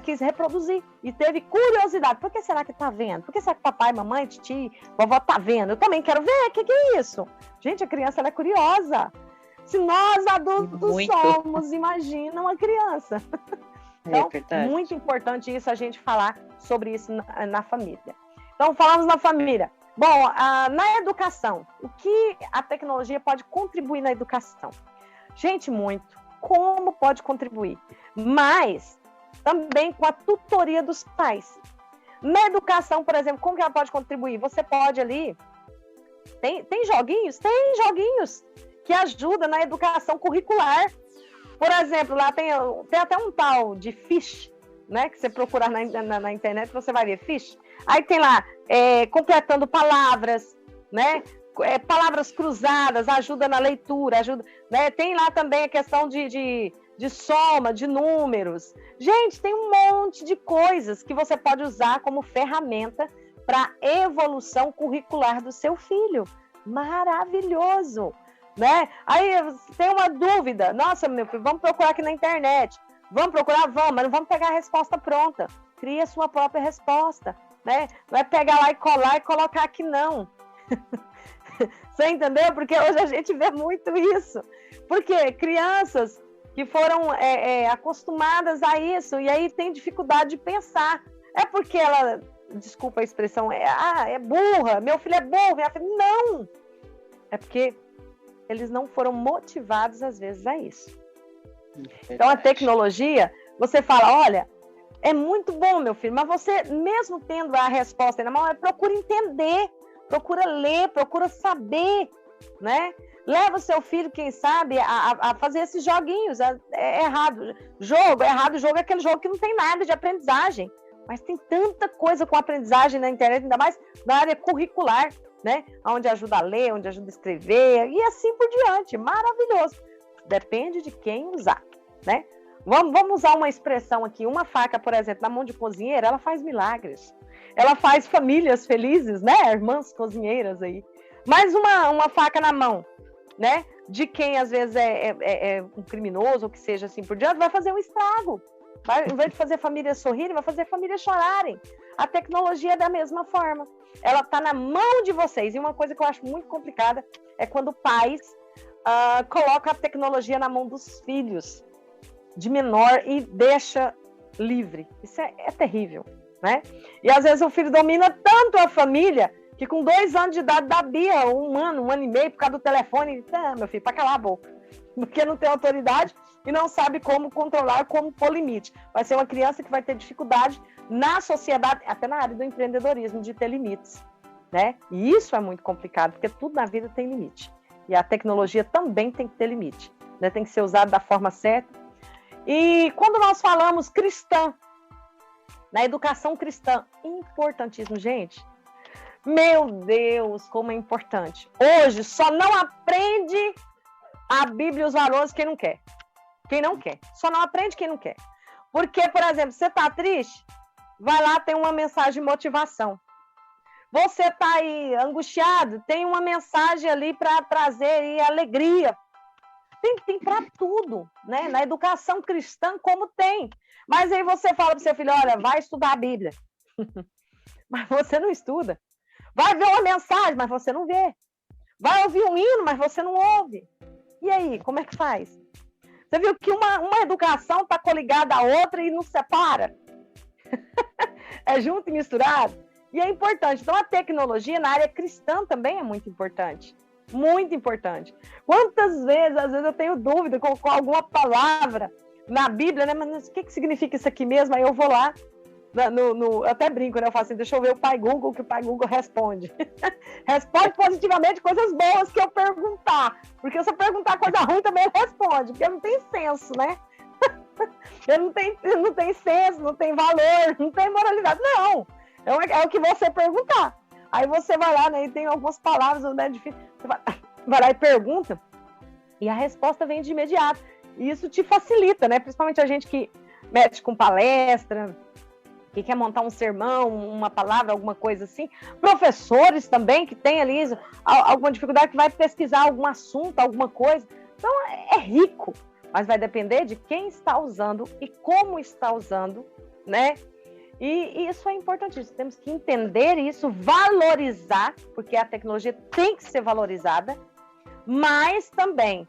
quis reproduzir. E teve curiosidade. Por que será que tá vendo? Por que será que papai, mamãe, titi, vovó tá vendo? Eu também quero ver, o que é isso? Gente, a criança, ela é curiosa. Se nós adultos somos, imagina uma criança. Então, muito importante isso, a gente falar sobre isso na família. Então, falamos na família. Bom, na educação, o que a tecnologia pode contribuir na educação? Gente, muito. Como pode contribuir? Mas também com a tutoria dos pais. Na educação, por exemplo, como que ela pode contribuir? Você pode ali... Tem joguinhos? Tem joguinhos que ajudam na educação curricular. Por exemplo, lá tem até um tal de Fish, né? Que você procurar na internet, você vai ver Fish. Aí tem lá, completando palavras, né? Palavras cruzadas, ajuda na leitura, ajuda, né? Tem lá também a questão de soma, de números. Gente, tem um monte de coisas que você pode usar como ferramenta para evolução curricular do seu filho. Maravilhoso, né? Aí tem uma dúvida. Nossa, meu filho, vamos procurar aqui na internet. Vamos procurar? Vamos, mas não vamos pegar a resposta pronta. Cria a sua própria resposta, né? Não é pegar lá e colar e colocar aqui, não. Você entendeu? Porque hoje a gente vê muito isso. Porque crianças que foram acostumadas a isso e aí tem dificuldade de pensar. É porque ela, desculpa a expressão, é burra, meu filho é burro, minha filha... Não! É porque eles não foram motivados, às vezes, a isso. Então, a tecnologia, você fala, olha, é muito bom, meu filho, mas você, mesmo tendo a resposta na mão, procura entender, procura ler, procura saber, né? Leva o seu filho, quem sabe, a fazer esses joguinhos. É errado. Jogo é aquele jogo que não tem nada de aprendizagem. Mas tem tanta coisa com aprendizagem na internet, ainda mais na área curricular, né? Onde ajuda a ler, onde ajuda a escrever, e assim por diante. Maravilhoso. Depende de quem usar, né? Vamos usar uma expressão aqui. Uma faca, por exemplo, na mão de cozinheira, ela faz milagres. Ela faz famílias felizes, né? Irmãs cozinheiras aí. Mas uma faca na mão, né? De quem, às vezes, é um criminoso, ou que seja assim por diante, vai fazer um estrago. Em vez de fazer famílias sorrirem, vai fazer famílias chorarem. A tecnologia é da mesma forma. Ela está na mão de vocês. E uma coisa que eu acho muito complicada é quando pais colocam a tecnologia na mão dos filhos de menor e deixa livre. Isso é terrível, né? E às vezes o filho domina tanto a família que com 2 anos de idade dá birra, 1 ano, 1 ano e meio, por causa do telefone. Meu filho, para calar a boca. Porque não tem autoridade e não sabe como controlar, como pôr limite. Vai ser uma criança que vai ter dificuldade na sociedade, até na área do empreendedorismo, de ter limites, né? E isso é muito complicado, porque tudo na vida tem limite. E a tecnologia também tem que ter limite, né? Tem que ser usada da forma certa. E quando nós falamos cristã, na educação cristã, importantíssimo, gente. Meu Deus, como é importante. Hoje só não aprende a Bíblia e os valores quem não quer. Quem não quer. Só não aprende quem não quer. Porque, por exemplo, você está triste, vai lá, tem uma mensagem de motivação. Você está aí angustiado, tem uma mensagem ali para trazer aí alegria. Tem para tudo, né? Na educação cristã, como tem. Mas aí você fala para o seu filho, olha, vai estudar a Bíblia. Mas você não estuda. Vai ver uma mensagem, mas você não vê. Vai ouvir um hino, mas você não ouve. E aí, como é que faz? Você viu que uma educação está coligada à outra e não separa? É junto e misturado? E é importante. Então, a tecnologia na área cristã também é muito importante. Muito importante. Quantas vezes, às vezes, eu tenho dúvida com alguma palavra na Bíblia, né? Mas o que significa isso aqui mesmo? Aí eu vou lá, eu até brinco, né? Eu falo assim, deixa eu ver o Pai Google, que o Pai Google responde. Responde positivamente coisas boas que eu perguntar. Porque se eu perguntar coisa ruim, também ele responde, porque não tem senso, né? Ele não tem senso, não tem valor, não tem moralidade. Não! É o que você perguntar. Aí você vai lá, né? E tem algumas palavras, né? Difícil. Você vai lá e pergunta, e a resposta vem de imediato. E isso te facilita, né? Principalmente a gente que mexe com palestra, que quer montar um sermão, uma palavra, alguma coisa assim. Professores também que tem ali alguma dificuldade, que vai pesquisar algum assunto, alguma coisa. Então, é rico, mas vai depender de quem está usando e como está usando, né? E isso é importantíssimo. Temos que entender isso, valorizar, porque a tecnologia tem que ser valorizada, mas também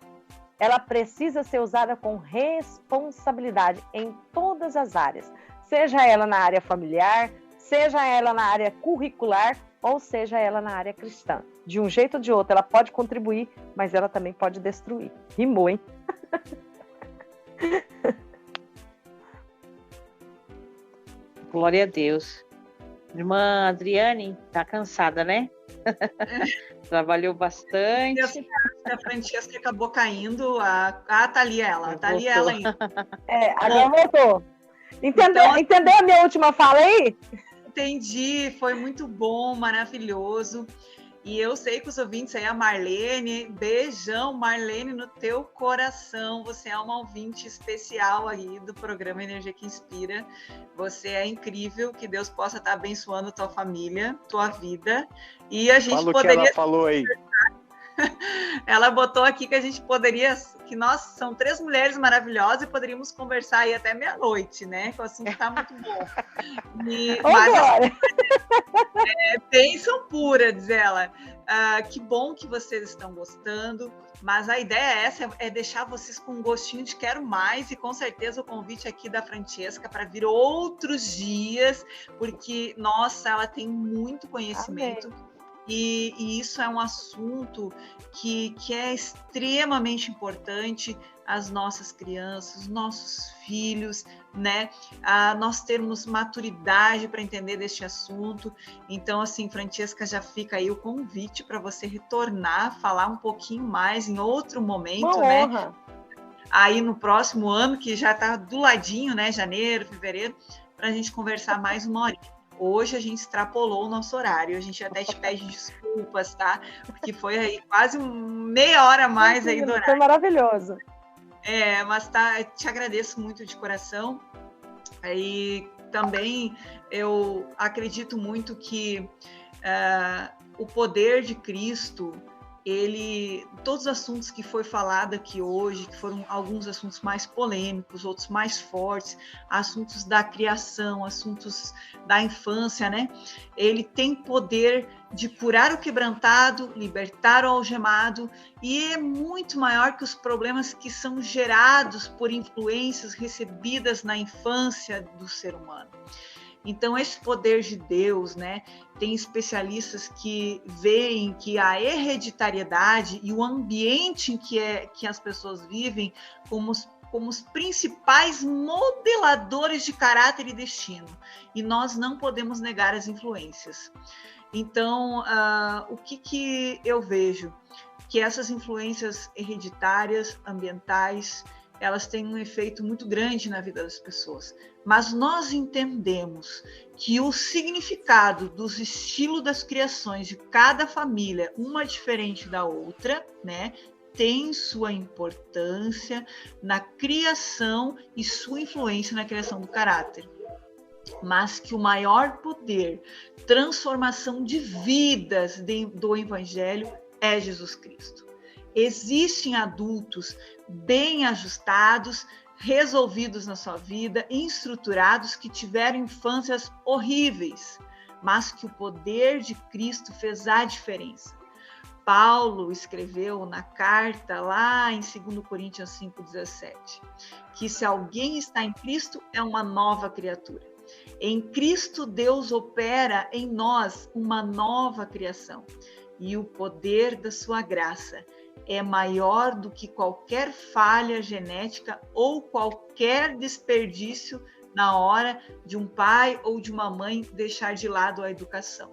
ela precisa ser usada com responsabilidade em todas as áreas. Seja ela na área familiar, seja ela na área curricular ou seja ela na área cristã. De um jeito ou de outro, ela pode contribuir, mas ela também pode destruir. Rimou, hein? Glória a Deus. Irmã Adriane, tá cansada, né? Trabalhou bastante. A Francesca acabou caindo. Tá ali ela. Tá ali ela ainda. Agora voltou. Entendeu a minha última fala aí? Entendi. Foi muito bom, maravilhoso. E eu sei que os ouvintes aí, a Marlene, beijão, Marlene, no teu coração. Você é uma ouvinte especial aí do programa Energia que Inspira. Você é incrível, que Deus possa estar abençoando tua família, tua vida. E a gente poderia... que ela falou aí. Ela botou aqui que a gente poderia, que nós são 3 mulheres maravilhosas e poderíamos conversar aí até meia-noite, né? Que o assunto está muito bom. Mas bênção pura, diz ela. Que bom que vocês estão gostando, mas a ideia é deixar vocês com um gostinho de quero mais, e com certeza o convite aqui da Francesca para vir outros dias, porque, nossa, ela tem muito conhecimento. Amém. E isso é um assunto que é extremamente importante às nossas crianças, os nossos filhos, né? Nós termos maturidade para entender deste assunto. Então, assim, Francesca, já fica aí o convite para você retornar, falar um pouquinho mais em outro momento, né? Aí no próximo ano, que já está do ladinho, né? Janeiro, fevereiro, para a gente conversar mais uma hora. Hoje a gente extrapolou o nosso horário, a gente até te pede desculpas, tá? Porque foi aí quase meia hora a mais aí do horário. Foi maravilhoso. Mas te agradeço muito de coração. E também eu acredito muito que o poder de Cristo, todos os assuntos que foi falado aqui hoje, que foram alguns assuntos mais polêmicos, outros mais fortes, assuntos da criação, assuntos da infância, né? Ele tem poder de curar o quebrantado, libertar o algemado, e é muito maior que os problemas que são gerados por influências recebidas na infância do ser humano. Então, esse poder de Deus, né? Tem especialistas que veem que a hereditariedade e o ambiente em que as pessoas vivem como os principais modeladores de caráter e destino. E nós não podemos negar as influências. Então, o que eu vejo? Que essas influências hereditárias, ambientais, elas têm um efeito muito grande na vida das pessoas. Mas nós entendemos que o significado dos estilos das criações de cada família, uma diferente da outra, né, tem sua importância na criação e sua influência na criação do caráter. Mas que o maior poder, transformação de vidas do Evangelho é Jesus Cristo. Existem adultos bem ajustados, resolvidos na sua vida, estruturados, que tiveram infâncias horríveis, mas que o poder de Cristo fez a diferença. Paulo escreveu na carta lá em 2 Coríntios 5,17, que se alguém está em Cristo, é uma nova criatura. Em Cristo, Deus opera em nós uma nova criação, e o poder da sua graça é maior do que qualquer falha genética ou qualquer desperdício na hora de um pai ou de uma mãe deixar de lado a educação.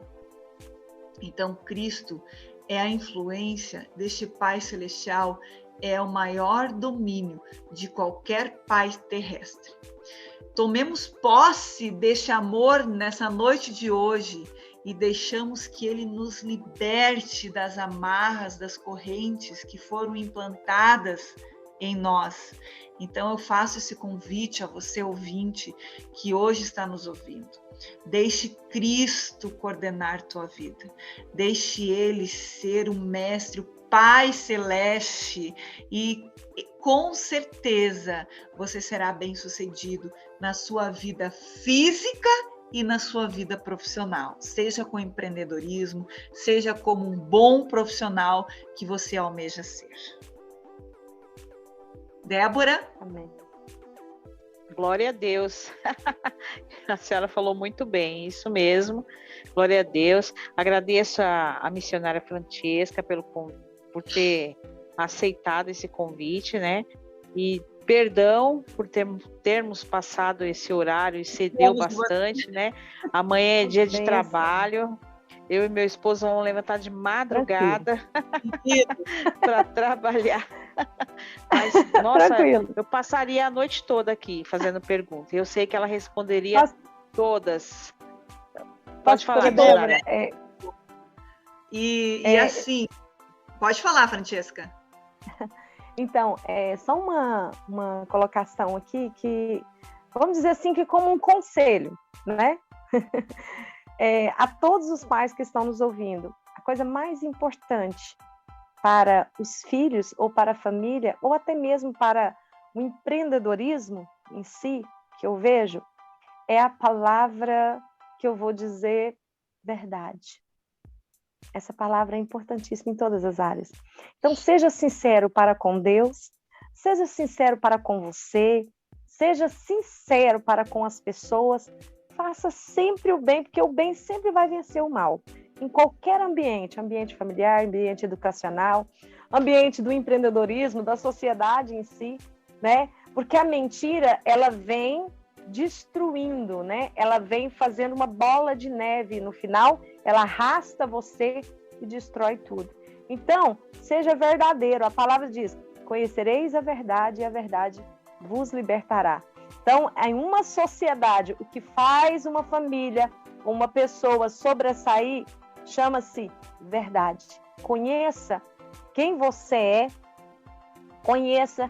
Então, Cristo é a influência deste Pai Celestial, é o maior domínio de qualquer pai terrestre. Tomemos posse deste amor nessa noite de hoje e deixamos que ele nos liberte das amarras, das correntes que foram implantadas em nós. Então eu faço esse convite a você, ouvinte, que hoje está nos ouvindo. Deixe Cristo coordenar tua vida. Deixe Ele ser o Mestre, o Pai Celeste, e com certeza você será bem-sucedido na sua vida física e na sua vida profissional, seja com empreendedorismo, seja como um bom profissional que você almeja ser. Débora? Amém. Glória a Deus. A senhora falou muito bem, isso mesmo. Glória a Deus. Agradeço a missionária Francesca por ter aceitado esse convite, né? E perdão por termos passado esse horário, excedeu bastante, né? Amanhã é dia de trabalho. Eu e meu esposo vamos levantar de madrugada para trabalhar. Mas, nossa, eu passaria a noite toda aqui fazendo perguntas. Eu sei que ela responderia todas. Pode falar, Débora. Assim, pode falar, Francesca. Então, só uma colocação aqui que, vamos dizer assim, que como um conselho, né? A todos os pais que estão nos ouvindo, a coisa mais importante para os filhos ou para a família, ou até mesmo para o empreendedorismo em si, que eu vejo, é a palavra que eu vou dizer verdade. Essa palavra é importantíssima em todas as áreas. Então, seja sincero para com Deus, seja sincero para com você, seja sincero para com as pessoas, faça sempre o bem, porque o bem sempre vai vencer o mal. Em qualquer ambiente, ambiente familiar, ambiente educacional, ambiente do empreendedorismo, da sociedade em si, né? Porque a mentira, ela vem destruindo, né? Ela vem fazendo uma bola de neve. No final, ela arrasta você e destrói tudo. Então, seja verdadeiro. A palavra diz: conhecereis a verdade e a verdade vos libertará. Então, em uma sociedade, o que faz uma família, uma pessoa sobressair, chama-se verdade. Conheça quem você é, conheça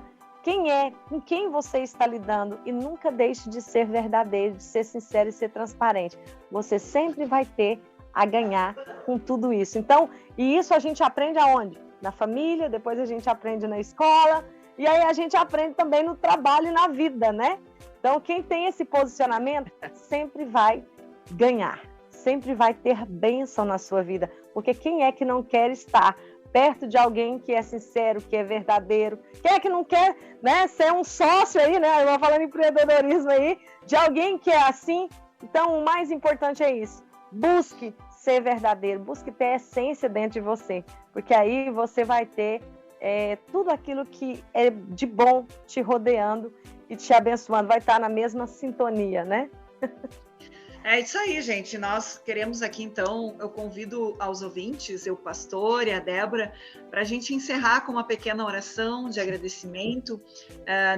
com quem você está lidando e nunca deixe de ser verdadeiro, de ser sincero e ser transparente. Você sempre vai ter a ganhar com tudo isso. Então, e isso a gente aprende aonde? Na família, depois a gente aprende na escola, e aí a gente aprende também no trabalho e na vida, né? Então, quem tem esse posicionamento sempre vai ganhar, sempre vai ter bênção na sua vida, porque quem é que não quer estar perto de alguém que é sincero, que é verdadeiro? Quem é que não quer, né, ser um sócio aí, né? Eu vou falando em empreendedorismo aí, de alguém que é assim. Então, o mais importante é isso. Busque ser verdadeiro, busque ter a essência dentro de você, porque aí você vai ter tudo aquilo que é de bom te rodeando e te abençoando, vai estar na mesma sintonia, né? É isso aí, gente. Nós queremos aqui, então, eu convido aos ouvintes, o pastor e a Débora, para a gente encerrar com uma pequena oração de agradecimento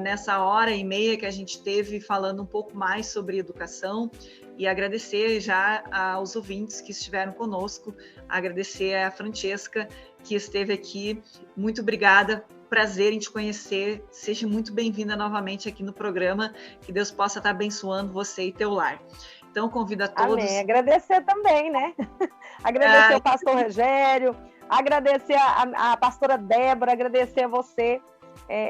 nessa hora e meia que a gente teve falando um pouco mais sobre educação, e agradecer já aos ouvintes que estiveram conosco, agradecer a Francesca, que esteve aqui. Muito obrigada. Prazer em te conhecer. Seja muito bem-vinda novamente aqui no programa. Que Deus possa estar abençoando você e teu lar. Então, convido a todos. Amém. Agradecer também, né? Agradecer ao pastor Rogério, agradecer a pastora Débora, agradecer a você,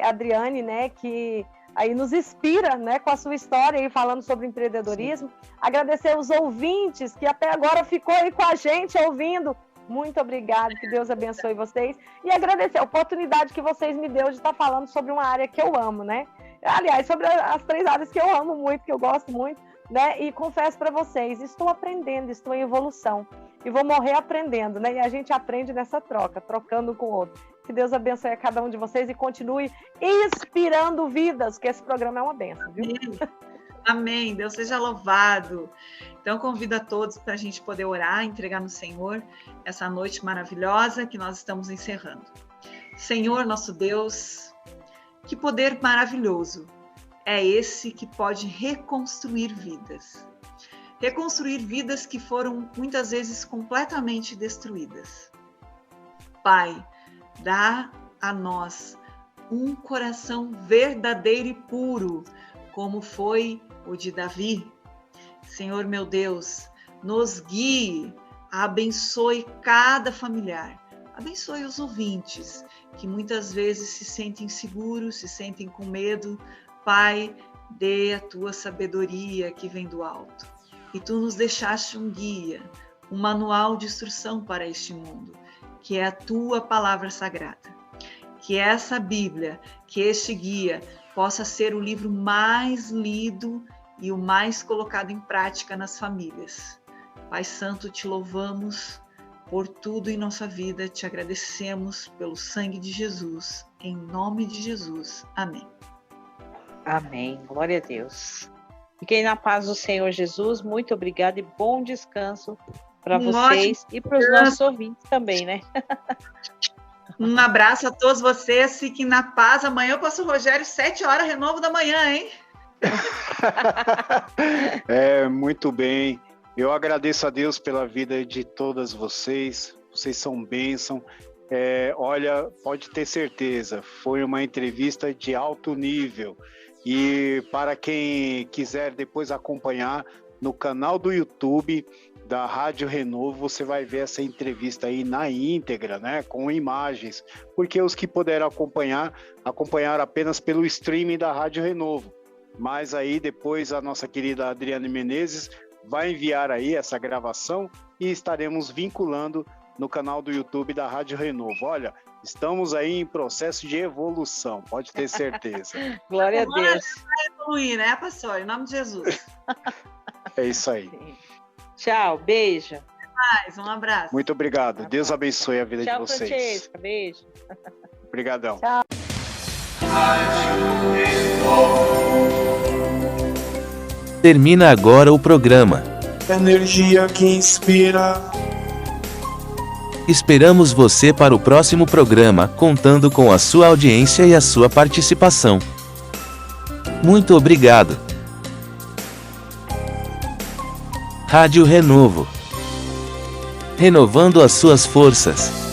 Adriane, né, que aí nos inspira, né, com a sua história aí falando sobre empreendedorismo. Sim. Agradecer aos ouvintes que até agora ficou aí com a gente ouvindo. Muito obrigada, que Deus abençoe vocês. E agradecer a oportunidade que vocês me deu de estar falando sobre uma área que eu amo, né? Aliás, sobre as 3 áreas que eu amo muito, que eu gosto muito, né? E confesso para vocês, estou aprendendo, estou em evolução. E vou morrer aprendendo, né? E a gente aprende nessa troca, trocando um com o outro. Que Deus abençoe a cada um de vocês e continue inspirando vidas, que esse programa é uma bênção, viu? Amém. Deus seja louvado. Então, convido a todos para a gente poder orar, entregar no Senhor essa noite maravilhosa que nós estamos encerrando. Senhor, nosso Deus, que poder maravilhoso é esse que pode reconstruir vidas. Reconstruir vidas que foram muitas vezes completamente destruídas. Pai, dá a nós um coração verdadeiro e puro, como foi o de Davi. Senhor meu Deus, nos guie, abençoe cada familiar, abençoe os ouvintes, que muitas vezes se sentem seguros, se sentem com medo. Pai, dê a tua sabedoria que vem do alto. E tu nos deixaste um guia, um manual de instrução para este mundo, que é a tua palavra sagrada. Que essa Bíblia, que este guia possa ser o livro mais lido e o mais colocado em prática nas famílias. Pai Santo, te louvamos por tudo em nossa vida, te agradecemos pelo sangue de Jesus, em nome de Jesus. Amém. Amém. Glória a Deus. Fiquem na paz do Senhor Jesus. Muito obrigada e bom descanso para vocês e para os nossos ouvintes também, né? Um abraço a todos vocês. Fiquem na paz. Amanhã eu passo o Rogério, 7h, Renovo da Manhã, hein? Muito bem. Eu agradeço a Deus pela vida de todas vocês. Vocês são bênção. Olha, pode ter certeza, foi uma entrevista de alto nível. E para quem quiser depois acompanhar no canal do YouTube da Rádio Renovo, você vai ver essa entrevista aí na íntegra, né, com imagens, porque os que puderam acompanharam apenas pelo streaming da Rádio Renovo. Mas aí depois a nossa querida Adriane Menezes vai enviar aí essa gravação e estaremos vinculando no canal do YouTube da Rádio Renovo. Olha, estamos aí em processo de evolução, pode ter certeza. Glória a Deus. Vai evoluir, né, pastor? Em nome de Jesus. É isso aí. Tchau, beijo. Até mais, um abraço. Muito obrigado. Deus abençoe a vida de vocês. Tchau, Francesca. Beijo. Obrigadão. Tchau. Termina agora o programa. Energia que inspira. Esperamos você para o próximo programa, contando com a sua audiência e a sua participação. Muito obrigado. Rádio Renovo. Renovando as suas forças.